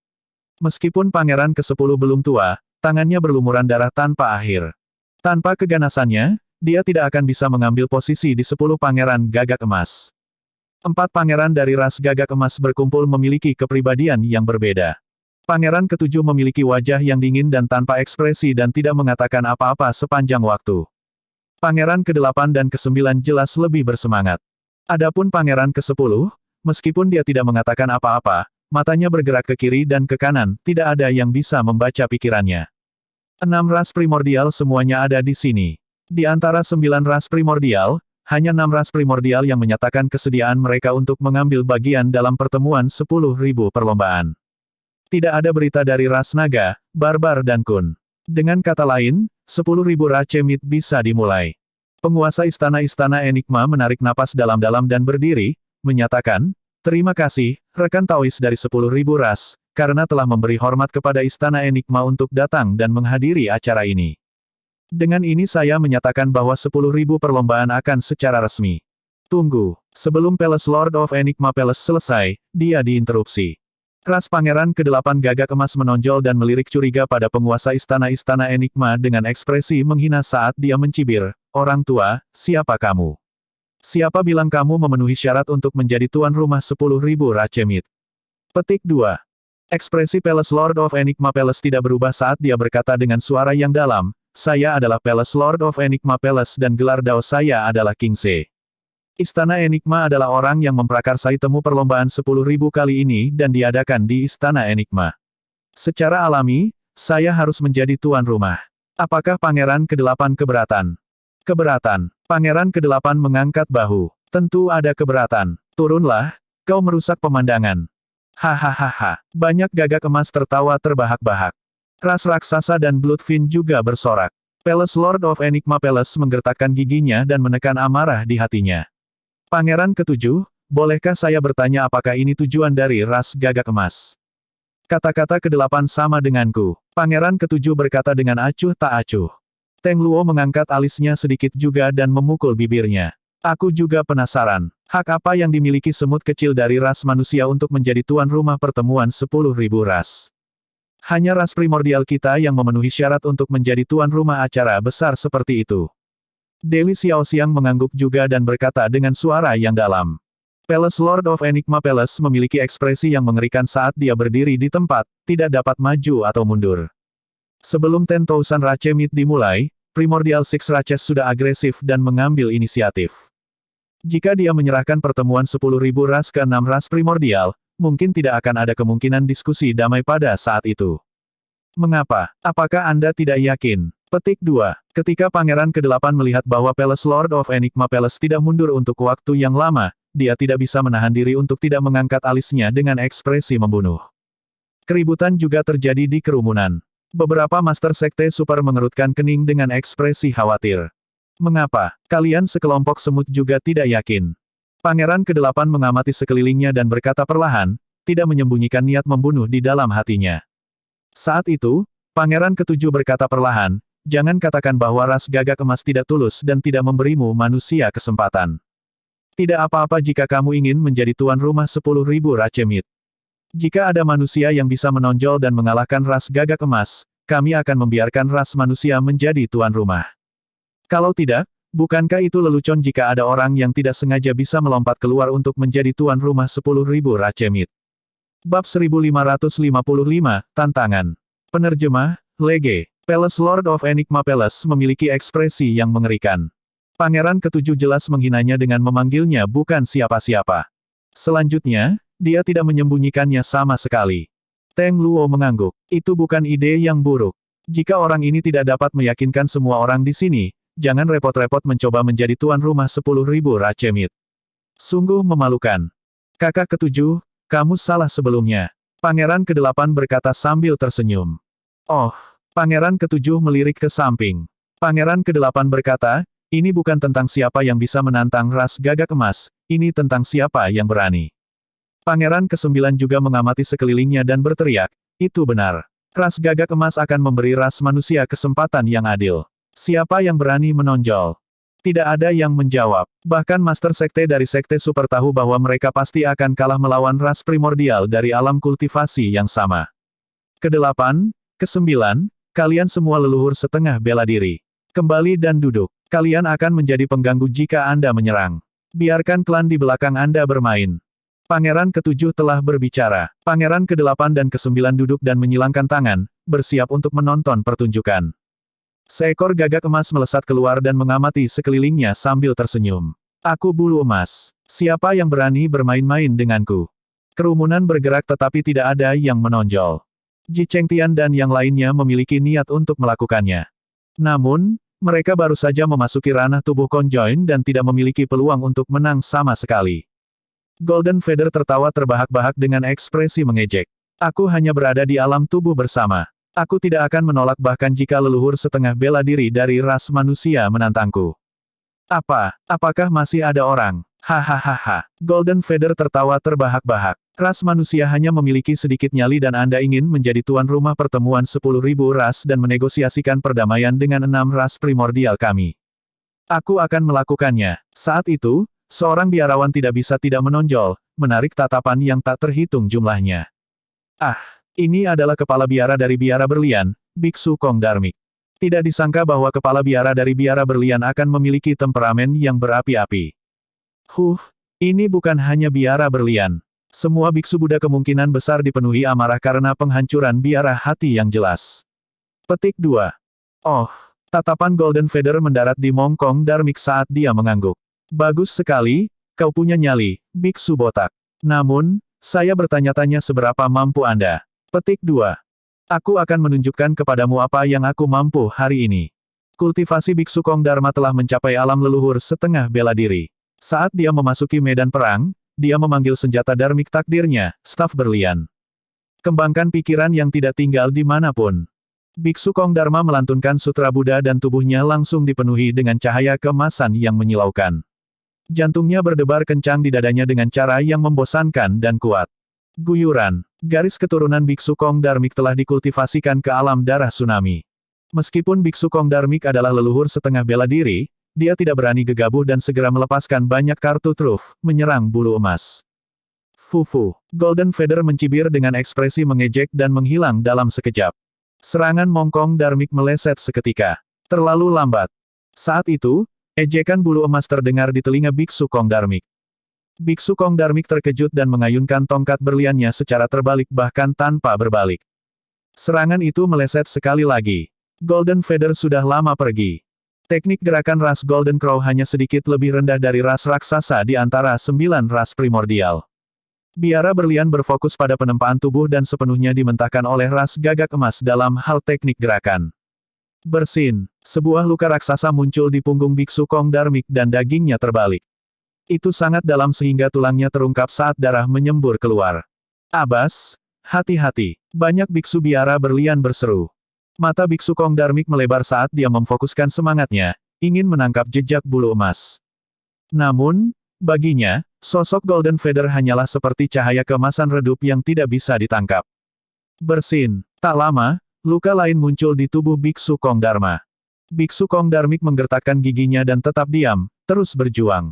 Meskipun pangeran ke-10 belum tua, tangannya berlumuran darah tanpa akhir. Tanpa keganasannya, dia tidak akan bisa mengambil posisi di 10 pangeran gagak emas. 4 pangeran dari ras gagak emas berkumpul memiliki kepribadian yang berbeda. Pangeran ke-7 memiliki wajah yang dingin dan tanpa ekspresi dan tidak mengatakan apa-apa sepanjang waktu. Pangeran ke-8 dan ke-9 jelas lebih bersemangat. Adapun pangeran ke-10, meskipun dia tidak mengatakan apa-apa, matanya bergerak ke kiri dan ke kanan, tidak ada yang bisa membaca pikirannya. 6 ras primordial semuanya ada di sini. Di antara 9 ras primordial, hanya 6 ras primordial yang menyatakan kesediaan mereka untuk mengambil bagian dalam pertemuan 10.000 perlombaan. Tidak ada berita dari ras naga, barbar dan kun. Dengan kata lain, 10.000 Rache Meet bisa dimulai. Penguasa istana-istana Enigma menarik napas dalam-dalam dan berdiri, menyatakan, "Terima kasih, rekan Taois dari 10.000 ras, karena telah memberi hormat kepada istana Enigma untuk datang dan menghadiri acara ini. Dengan ini saya menyatakan bahwa 10.000 perlombaan akan secara resmi." Tunggu, sebelum Palace Lord of Enigma Palace selesai, dia diinterupsi. Ras Pangeran ke-8 Gagak Emas menonjol dan melirik curiga pada penguasa istana-istana Enigma dengan ekspresi menghina saat dia mencibir, "Orang tua, siapa kamu? Siapa bilang kamu memenuhi syarat untuk menjadi tuan rumah 10.000 Rache Meet?" Petik 2. Ekspresi Palace Lord of Enigma Palace tidak berubah saat dia berkata dengan suara yang dalam, "Saya adalah Palace Lord of Enigma Palace dan gelar Dao saya adalah King Se. Istana Enigma adalah orang yang memprakarsai temu perlombaan 10.000 kali ini dan diadakan di Istana Enigma. Secara alami, saya harus menjadi tuan rumah. Apakah Pangeran ke-8 keberatan?" "Keberatan." Pangeran ke-8 mengangkat bahu. "Tentu ada keberatan. Turunlah, kau merusak pemandangan." Hahaha. Banyak Gagak Emas tertawa terbahak-bahak. Ras raksasa dan Bloodfin juga bersorak. Palace Lord of Enigma Palace menggertakkan giginya dan menekan amarah di hatinya. "Pangeran ke-7, bolehkah saya bertanya apakah ini tujuan dari ras Gagak Emas?" "Kata-kata ke-8 sama denganku." Pangeran ke-7 berkata dengan acuh tak acuh. Teng Luo mengangkat alisnya sedikit juga dan memukul bibirnya. "Aku juga penasaran. Hak apa yang dimiliki semut kecil dari ras manusia untuk menjadi tuan rumah pertemuan 10.000 ras? Hanya ras primordial kita yang memenuhi syarat untuk menjadi tuan rumah acara besar seperti itu." Dewi Xiaoxiang mengangguk juga dan berkata dengan suara yang dalam. Palace Lord of Enigma Palace memiliki ekspresi yang mengerikan saat dia berdiri di tempat, tidak dapat maju atau mundur. Sebelum 10,000 Rache Meet dimulai, Primordial Six Raches sudah agresif dan mengambil inisiatif. Jika dia menyerahkan pertemuan 10.000 ras ke 6 ras primordial, mungkin tidak akan ada kemungkinan diskusi damai pada saat itu. Mengapa? Apakah Anda tidak yakin? Petik 2. Ketika Pangeran ke-8 melihat bahwa Palace Lord of Enigma Palace tidak mundur untuk waktu yang lama, dia tidak bisa menahan diri untuk tidak mengangkat alisnya dengan ekspresi membunuh. Keributan juga terjadi di kerumunan. Beberapa Master Sekte Super mengerutkan kening dengan ekspresi khawatir. "Mengapa? Kalian sekelompok semut juga tidak yakin?" Pangeran ke-8 mengamati sekelilingnya dan berkata perlahan, tidak menyembunyikan niat membunuh di dalam hatinya. Saat itu, Pangeran ke-7 berkata perlahan, "Jangan katakan bahwa ras Gagak Emas tidak tulus dan tidak memberimu manusia kesempatan. Tidak apa-apa jika kamu ingin menjadi tuan rumah 10.000 Rache Meet. Jika ada manusia yang bisa menonjol dan mengalahkan ras Gagak Emas, kami akan membiarkan ras manusia menjadi tuan rumah. Kalau tidak, bukankah itu lelucon jika ada orang yang tidak sengaja bisa melompat keluar untuk menjadi tuan rumah 10.000 Rache Meet?" Bab 1555, Tantangan. Penerjemah, Lege. Palace Lord of Enigma Palace memiliki ekspresi yang mengerikan. Pangeran ke-7 jelas menghinanya dengan memanggilnya bukan siapa-siapa. Selanjutnya, dia tidak menyembunyikannya sama sekali. Teng Luo mengangguk. "Itu bukan ide yang buruk. Jika orang ini tidak dapat meyakinkan semua orang di sini, jangan repot-repot mencoba menjadi tuan rumah 10.000 Rache Meet. Sungguh memalukan." "Kakak ke-7, kamu salah sebelumnya." Pangeran ke-8 berkata sambil tersenyum. "Oh." Pangeran ke-7 melirik ke samping. Pangeran ke-8 berkata, "Ini bukan tentang siapa yang bisa menantang ras Gagak Emas, ini tentang siapa yang berani." Pangeran ke-9 juga mengamati sekelilingnya dan berteriak, "Itu benar. Ras Gagak Emas akan memberi ras manusia kesempatan yang adil. Siapa yang berani menonjol?" Tidak ada yang menjawab. Bahkan Master Sekte dari Sekte Super tahu bahwa mereka pasti akan kalah melawan ras primordial dari alam kultivasi yang sama. Ke-8, ke-9, kalian semua leluhur setengah bela diri. Kembali dan duduk. Kalian akan menjadi pengganggu jika Anda menyerang. Biarkan klan di belakang Anda bermain. Pangeran ke-7 telah berbicara. Pangeran ke-8 dan ke-9 duduk dan menyilangkan tangan, bersiap untuk menonton pertunjukan. Seekor gagak emas melesat keluar dan mengamati sekelilingnya sambil tersenyum. "Aku bulu emas. Siapa yang berani bermain-main denganku?" Kerumunan bergerak tetapi tidak ada yang menonjol. Ji Chengtian dan yang lainnya memiliki niat untuk melakukannya. Namun, Mereka baru saja memasuki ranah tubuh konjoin dan tidak memiliki peluang untuk menang sama sekali. Golden Feather tertawa terbahak-bahak dengan ekspresi mengejek. Aku hanya berada di alam tubuh bersama. Aku tidak akan menolak bahkan jika leluhur setengah bela diri dari ras manusia menantangku. Apakah masih ada orang? Hahaha. Golden Feather tertawa terbahak-bahak. Ras manusia hanya memiliki sedikit nyali dan Anda ingin menjadi tuan rumah pertemuan 10.000 ras dan menegosiasikan perdamaian dengan 6 ras primordial kami. Aku akan melakukannya. Saat itu, seorang biarawan tidak bisa tidak menonjol, menarik tatapan yang tak terhitung jumlahnya. Ini adalah kepala biara dari biara berlian, Biksu Kong Darmik. Tidak disangka bahwa kepala biara dari biara berlian akan memiliki temperamen yang berapi-api. Ini bukan hanya biara berlian. Semua biksu Buddha kemungkinan besar dipenuhi amarah karena penghancuran biara hati yang jelas. Petik 2. Tatapan Golden Feather mendarat di Mongkong Darmik saat dia mengangguk. Bagus sekali, kau punya nyali, biksu botak. Namun, saya bertanya-tanya seberapa mampu Anda. Petik 2. Aku akan menunjukkan kepadamu apa yang aku mampu hari ini. Kultivasi biksu Kong Dharma telah mencapai alam leluhur setengah bela diri. Saat dia memasuki medan perang, dia memanggil senjata darmik takdirnya, staf berlian. Kembangkan pikiran yang tidak tinggal dimanapun. Biksu Kong Dharma melantunkan sutra Buddha dan tubuhnya langsung dipenuhi dengan cahaya keemasan yang menyilaukan. Jantungnya berdebar kencang di dadanya dengan cara yang membosankan dan kuat. Guyuran, garis keturunan Biksu Kong Darmik telah dikultivasikan ke alam darah tsunami. Meskipun Biksu Kong Darmik adalah leluhur setengah bela diri, dia tidak berani gegabah dan segera melepaskan banyak kartu truf, menyerang bulu emas. Fufu. Golden Feather mencibir dengan ekspresi mengejek dan menghilang dalam sekejap. Serangan Mongkong Darmik meleset seketika. Terlalu lambat. Saat itu, ejekan bulu emas terdengar di telinga Biksu Kong Darmik. Biksu Kong Darmik terkejut dan mengayunkan tongkat berliannya secara terbalik bahkan tanpa berbalik. Serangan itu meleset sekali lagi. Golden Feather sudah lama pergi. Teknik gerakan ras Golden Crow hanya sedikit lebih rendah dari ras raksasa di antara 9 ras primordial. Biara berlian berfokus pada penempaan tubuh dan sepenuhnya dimentahkan oleh ras gagak emas dalam hal teknik gerakan. Bersin, sebuah luka raksasa muncul di punggung Biksu Kong Darmik dan dagingnya terbalik. Itu sangat dalam sehingga tulangnya terungkap saat darah menyembur keluar. Abbas, hati-hati, banyak biksu biara berlian berseru. Mata Biksu Kong Darmik melebar saat dia memfokuskan semangatnya, ingin menangkap jejak bulu emas. Namun, baginya, sosok Golden Feather hanyalah seperti cahaya keemasan redup yang tidak bisa ditangkap. Bersin, tak lama, luka lain muncul di tubuh Biksu Kong Dharma. Biksu Kong Darmik menggertakkan giginya dan tetap diam, terus berjuang.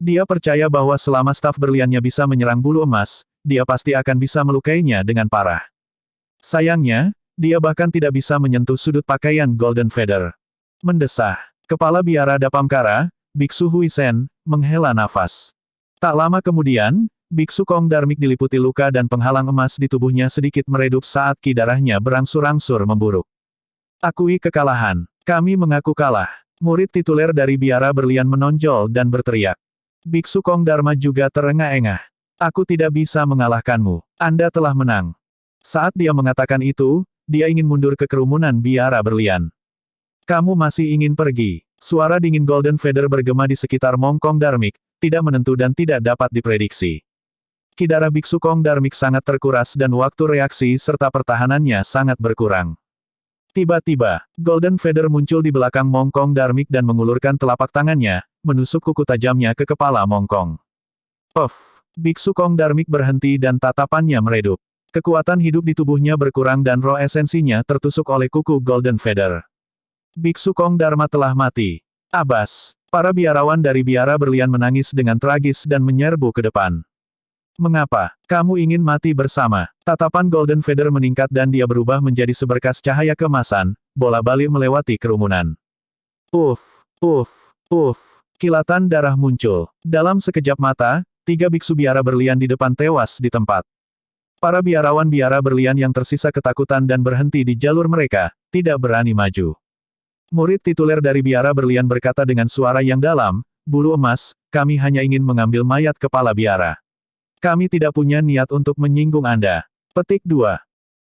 Dia percaya bahwa selama staf berliannya bisa menyerang bulu emas, dia pasti akan bisa melukainya dengan parah. Sayangnya, dia bahkan tidak bisa menyentuh sudut pakaian Golden Feather. Mendesah. Kepala biara Dapamkara, Biksu Huisen, menghela nafas. Tak lama kemudian, Biksu Kong Darmik diliputi luka dan penghalang emas di tubuhnya sedikit meredup saat ki darahnya berangsur-angsur memburuk. Akui kekalahan. Kami mengaku kalah. Murid tituler dari biara berlian menonjol dan berteriak. Biksu Kong Dharma juga terengah-engah. Aku tidak bisa mengalahkanmu. Anda telah menang. Saat dia mengatakan itu, dia ingin mundur ke kerumunan biara berlian. Kamu masih ingin pergi. Suara dingin Golden Feather bergema di sekitar Mongkong Darmik, tidak menentu dan tidak dapat diprediksi. Ki darah Biksu Kong Darmik sangat terkuras dan waktu reaksi serta pertahanannya sangat berkurang. Tiba-tiba, Golden Feather muncul di belakang Mongkong Darmik dan mengulurkan telapak tangannya, menusuk kuku tajamnya ke kepala Mongkong. Biksu Kong Darmik berhenti dan tatapannya meredup. Kekuatan hidup di tubuhnya berkurang dan roh esensinya tertusuk oleh kuku Golden Feather. Biksu Kong Dharma telah mati. Abbas, para biarawan dari biara berlian menangis dengan tragis dan menyerbu ke depan. Mengapa? Kamu ingin mati bersama? Tatapan Golden Feather meningkat dan dia berubah menjadi seberkas cahaya keemasan, bola balik melewati kerumunan. Kilatan darah muncul. Dalam sekejap mata, 3 biksu biara berlian di depan tewas di tempat. Para biarawan biara berlian yang tersisa ketakutan dan berhenti di jalur mereka, tidak berani maju. Murid tituler dari biara berlian berkata dengan suara yang dalam, bulu emas, kami hanya ingin mengambil mayat kepala biara. Kami tidak punya niat untuk menyinggung Anda. Petik 2.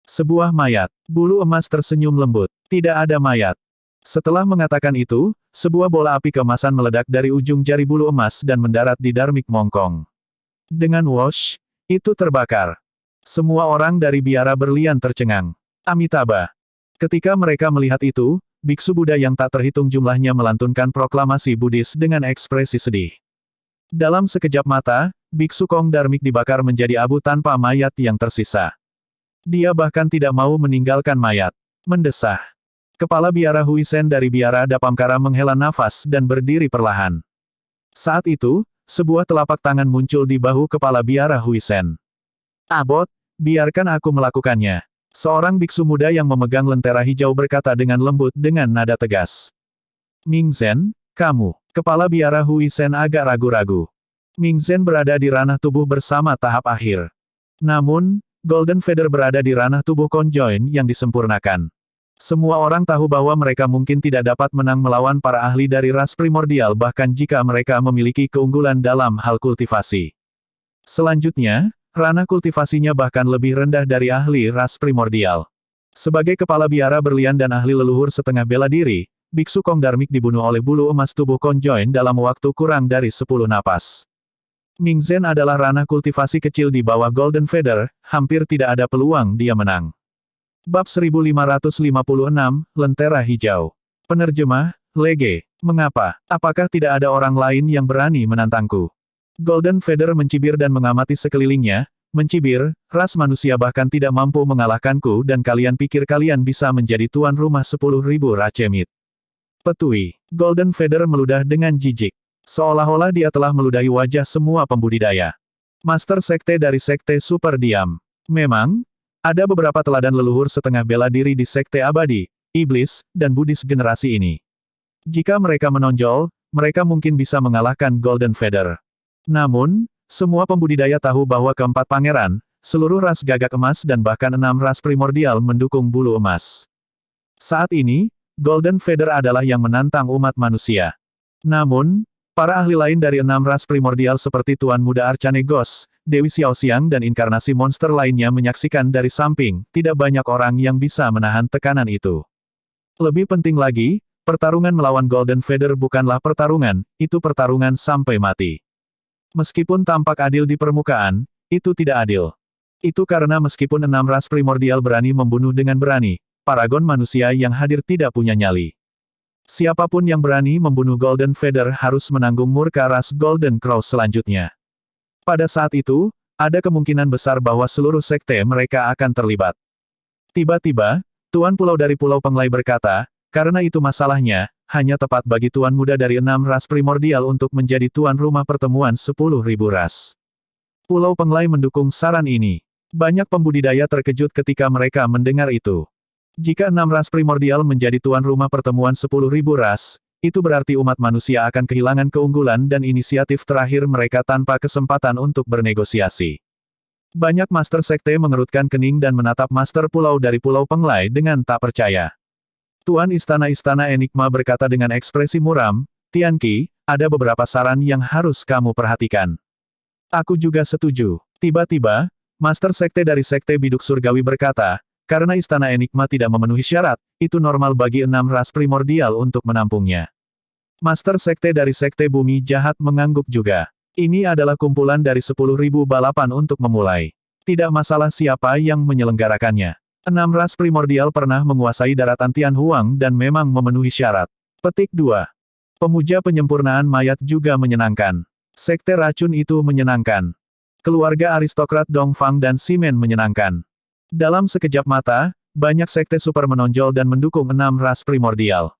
Sebuah mayat. Bulu emas tersenyum lembut. Tidak ada mayat. Setelah mengatakan itu, sebuah bola api keemasan meledak dari ujung jari bulu emas dan mendarat di Darmik Mongkong. Dengan whoosh, itu terbakar. Semua orang dari biara berlian tercengang. Amitabha. Ketika mereka melihat itu, biksu Buddha yang tak terhitung jumlahnya melantunkan proklamasi Buddhis dengan ekspresi sedih. Dalam sekejap mata, biksu Kong Darmik dibakar menjadi abu tanpa mayat yang tersisa. Dia bahkan tidak mau meninggalkan mayat. Mendesah. Kepala biara Huisen dari biara Dapamkara menghela nafas dan berdiri perlahan. Saat itu, sebuah telapak tangan muncul di bahu kepala biara Huisen. Abot, biarkan aku melakukannya. Seorang biksu muda yang memegang lentera hijau berkata dengan lembut dengan nada tegas. Mingzhen, kamu. Kepala biara Huisen agak ragu-ragu. Mingzhen berada di ranah tubuh bersama tahap akhir. Namun, Golden Feather berada di ranah tubuh konjoin yang disempurnakan. Semua orang tahu bahwa mereka mungkin tidak dapat menang melawan para ahli dari ras primordial bahkan jika mereka memiliki keunggulan dalam hal kultivasi. Selanjutnya, ranah kultivasinya bahkan lebih rendah dari ahli ras primordial. Sebagai kepala biara berlian dan ahli leluhur setengah bela diri, biksu Kong Darmik dibunuh oleh bulu emas tubuh konjoin dalam waktu kurang dari 10 napas. Mingzhen adalah ranah kultivasi kecil di bawah Golden Feather, hampir tidak ada peluang dia menang. Bab 1556, Lentera Hijau. Penerjemah, Lege. Mengapa? Apakah tidak ada orang lain yang berani menantangku? Golden Feather mencibir dan mengamati sekelilingnya, mencibir, ras manusia bahkan tidak mampu mengalahkanku dan kalian pikir kalian bisa menjadi tuan rumah 10.000 racemit. Petui. Golden Feather meludah dengan jijik. Seolah-olah dia telah meludahi wajah semua pembudidaya. Master Sekte dari Sekte Super Diam. Memang, ada beberapa teladan leluhur setengah bela diri di Sekte Abadi, Iblis, dan Buddhis generasi ini. Jika mereka menonjol, mereka mungkin bisa mengalahkan Golden Feather. Namun, semua pembudidaya tahu bahwa keempat pangeran, seluruh ras gagak emas dan bahkan 6 ras primordial mendukung bulu emas. Saat ini, Golden Feather adalah yang menantang umat manusia. Namun, para ahli lain dari 6 ras primordial seperti Tuan Muda Arcane Ghost, Dewi Xiaoxiang dan inkarnasi monster lainnya menyaksikan dari samping, tidak banyak orang yang bisa menahan tekanan itu. Lebih penting lagi, pertarungan melawan Golden Feather bukanlah pertarungan, itu pertarungan sampai mati. Meskipun tampak adil di permukaan, itu tidak adil. Itu karena meskipun 6 ras primordial berani membunuh dengan berani, paragon manusia yang hadir tidak punya nyali. Siapapun yang berani membunuh Golden Feather harus menanggung murka ras Golden Crow selanjutnya. Pada saat itu, ada kemungkinan besar bahwa seluruh sekte mereka akan terlibat. Tiba-tiba, Tuan Pulau dari Pulau Penglai berkata, karena itu masalahnya, hanya tepat bagi Tuan Muda dari 6 ras primordial untuk menjadi tuan rumah pertemuan 10.000 ras. Pulau Penglai mendukung saran ini. Banyak pembudidaya terkejut ketika mereka mendengar itu. Jika 6 ras primordial menjadi tuan rumah pertemuan 10.000 ras, itu berarti umat manusia akan kehilangan keunggulan dan inisiatif terakhir mereka tanpa kesempatan untuk bernegosiasi. Banyak master sekte mengerutkan kening dan menatap master pulau dari Pulau Penglai dengan tak percaya. Tuan Istana-Istana Enigma berkata dengan ekspresi muram, Tianqi, ada beberapa saran yang harus kamu perhatikan. Aku juga setuju. Tiba-tiba, master sekte dari Sekte Biduk Surgawi berkata, karena Istana Enigma tidak memenuhi syarat, itu normal bagi 6 ras primordial untuk menampungnya. Master Sekte dari Sekte Bumi Jahat mengangguk juga. Ini adalah kumpulan dari 10.000 balapan untuk memulai. Tidak masalah siapa yang menyelenggarakannya. 6 ras primordial pernah menguasai daratan Tianhuang dan memang memenuhi syarat. Petik 2. Pemuja penyempurnaan mayat juga menyenangkan. Sekte racun itu menyenangkan. Keluarga aristokrat Dongfang dan Ximen menyenangkan. Dalam sekejap mata, banyak sekte super menonjol dan mendukung 6 ras primordial.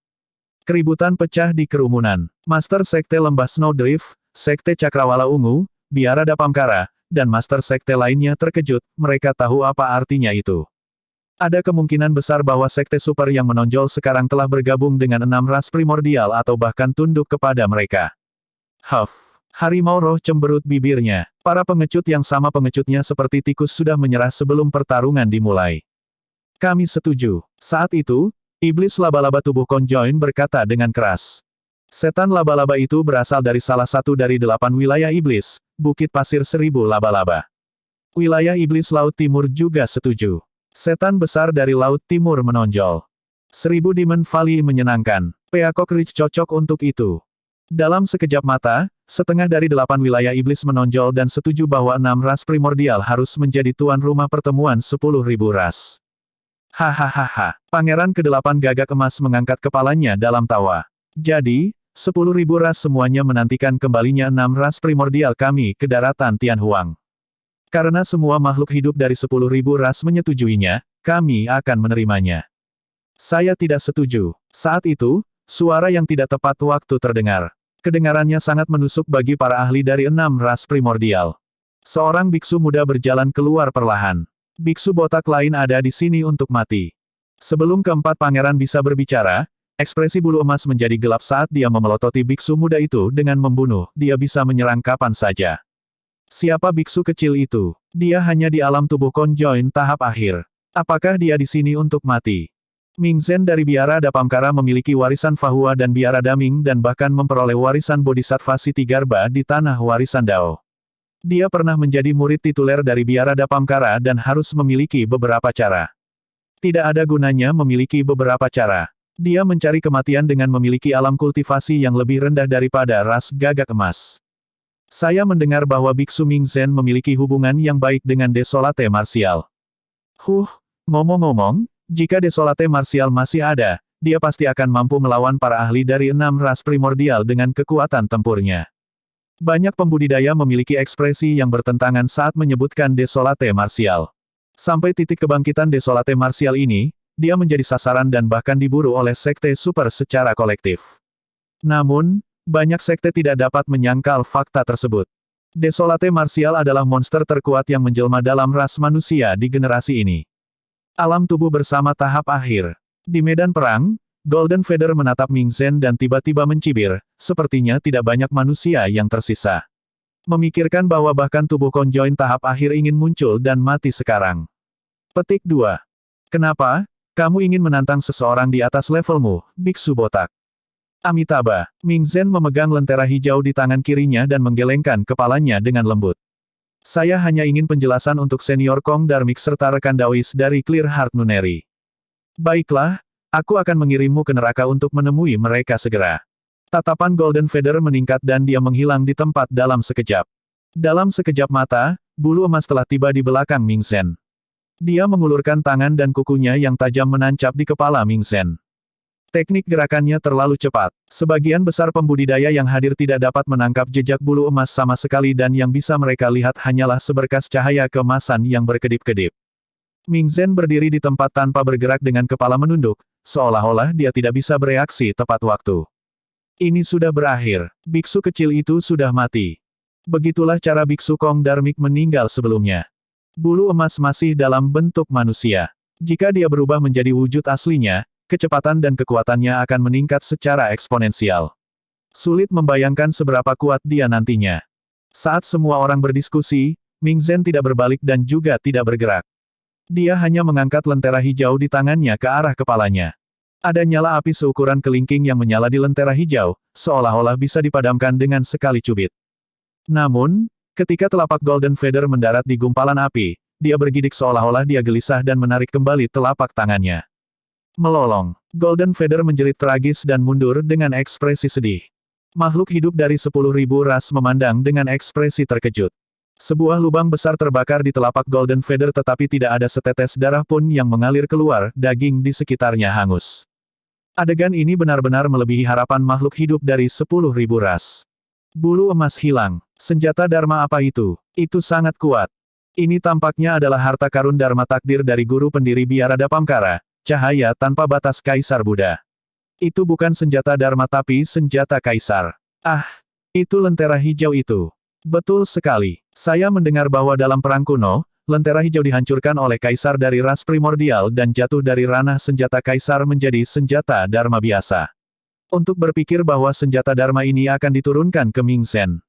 Keributan pecah di kerumunan. Master Sekte Lembah Snowdrift, Sekte Cakrawala Ungu, Biara Dapamkara, dan Master Sekte lainnya terkejut, mereka tahu apa artinya itu. Ada kemungkinan besar bahwa sekte super yang menonjol sekarang telah bergabung dengan 6 ras primordial atau bahkan tunduk kepada mereka. Huff. Harimau roh cemberut bibirnya. Para pengecut yang sama pengecutnya seperti tikus sudah menyerah sebelum pertarungan dimulai. Kami setuju. Saat itu, iblis laba-laba tubuh konjoin berkata dengan keras. Setan laba-laba itu berasal dari salah satu dari 8 wilayah iblis, Bukit Pasir 1000 laba-laba. Wilayah iblis Laut Timur juga setuju. Setan besar dari Laut Timur menonjol. 1000 Demon Valley menyenangkan. Peacock Ridge cocok untuk itu. Dalam sekejap mata, setengah dari 8 wilayah iblis menonjol dan setuju bahwa 6 ras primordial harus menjadi tuan rumah pertemuan 10.000 ras. Hahaha. Pangeran ke-8 Gagak Emas mengangkat kepalanya dalam tawa. Jadi, 10.000 ras semuanya menantikan kembalinya 6 ras primordial kami ke daratan Tianhuang. Karena semua makhluk hidup dari 10.000 ras menyetujuinya, kami akan menerimanya. Saya tidak setuju. Saat itu, suara yang tidak tepat waktu terdengar. Kedengarannya sangat menusuk bagi para ahli dari 6 ras primordial. Seorang biksu muda berjalan keluar perlahan. Biksu botak lain ada di sini untuk mati. Sebelum keempat pangeran bisa berbicara, ekspresi bulu emas menjadi gelap saat dia memelototi biksu muda itu dengan membunuh. Dia bisa menyerang kapan saja. Siapa biksu kecil itu? Dia hanya di alam tubuh konjoin tahap akhir. Apakah dia di sini untuk mati? Ming Zhen dari Biara Dapamkara memiliki warisan Fahua dan Biara Daming dan bahkan memperoleh warisan Bodhisattva Sitigarba di tanah warisan Dao. Dia pernah menjadi murid tituler dari Biara Dapamkara dan harus memiliki beberapa cara. Tidak ada gunanya memiliki beberapa cara. Dia mencari kematian dengan memiliki alam kultivasi yang lebih rendah daripada ras Gagak Emas. Saya mendengar bahwa Biksu Ming Zhen memiliki hubungan yang baik dengan Desolate Martial. Ngomong-ngomong, jika Desolate Martial masih ada, dia pasti akan mampu melawan para ahli dari 6 ras primordial dengan kekuatan tempurnya. Banyak pembudidaya memiliki ekspresi yang bertentangan saat menyebutkan Desolate Martial. Sampai titik kebangkitan Desolate Martial ini, dia menjadi sasaran dan bahkan diburu oleh sekte super secara kolektif. Namun, banyak sekte tidak dapat menyangkal fakta tersebut. Desolate Martial adalah monster terkuat yang menjelma dalam ras manusia di generasi ini. Alam tubuh bersama tahap akhir. Di medan perang, Golden Feather menatap Ming Zhen dan tiba-tiba mencibir, sepertinya tidak banyak manusia yang tersisa. Memikirkan bahwa bahkan tubuh konjoin tahap akhir ingin muncul dan mati sekarang. Petik 2. Kenapa? Kamu ingin menantang seseorang di atas levelmu, biksu botak. Amitabha. Ming Zhen memegang lentera hijau di tangan kirinya dan menggelengkan kepalanya dengan lembut. Saya hanya ingin penjelasan untuk senior Kong Darmik serta rekan Daois dari Clear Heart Nunnery. Baiklah, aku akan mengirimmu ke neraka untuk menemui mereka segera. Tatapan Golden Feather meningkat dan dia menghilang di tempat dalam sekejap. Dalam sekejap mata, bulu emas telah tiba di belakang Ming Zhen. Dia mengulurkan tangan dan kukunya yang tajam menancap di kepala Ming Zhen. Teknik gerakannya terlalu cepat. Sebagian besar pembudidaya yang hadir tidak dapat menangkap jejak bulu emas sama sekali dan yang bisa mereka lihat hanyalah seberkas cahaya keemasan yang berkedip-kedip. Ming Zhen berdiri di tempat tanpa bergerak dengan kepala menunduk, seolah-olah dia tidak bisa bereaksi tepat waktu. Ini sudah berakhir. Biksu kecil itu sudah mati. Begitulah cara biksu Kong Darmik meninggal sebelumnya. Bulu emas masih dalam bentuk manusia. Jika dia berubah menjadi wujud aslinya, kecepatan dan kekuatannya akan meningkat secara eksponensial. Sulit membayangkan seberapa kuat dia nantinya. Saat semua orang berdiskusi, Ming Zhen tidak berbalik dan juga tidak bergerak. Dia hanya mengangkat lentera hijau di tangannya ke arah kepalanya. Ada nyala api seukuran kelingking yang menyala di lentera hijau, seolah-olah bisa dipadamkan dengan sekali cubit. Namun, ketika telapak Golden Feather mendarat di gumpalan api, dia bergidik seolah-olah dia gelisah dan menarik kembali telapak tangannya. Melolong. Golden Feather menjerit tragis dan mundur dengan ekspresi sedih. Makhluk hidup dari 10.000 ras memandang dengan ekspresi terkejut. Sebuah lubang besar terbakar di telapak Golden Feather tetapi tidak ada setetes darah pun yang mengalir keluar, daging di sekitarnya hangus. Adegan ini benar-benar melebihi harapan makhluk hidup dari 10.000 ras. Bulu emas hilang. Senjata Dharma apa itu? Itu sangat kuat. Ini tampaknya adalah harta karun Dharma takdir dari guru pendiri Biara Dapamkara. Cahaya tanpa batas Kaisar Buddha. Itu bukan senjata Dharma tapi senjata Kaisar. Ah, itu lentera hijau itu. Betul sekali. Saya mendengar bahwa dalam perang kuno, lentera hijau dihancurkan oleh Kaisar dari ras primordial dan jatuh dari ranah senjata Kaisar menjadi senjata Dharma biasa. Untuk berpikir bahwa senjata Dharma ini akan diturunkan ke Ming Zhen.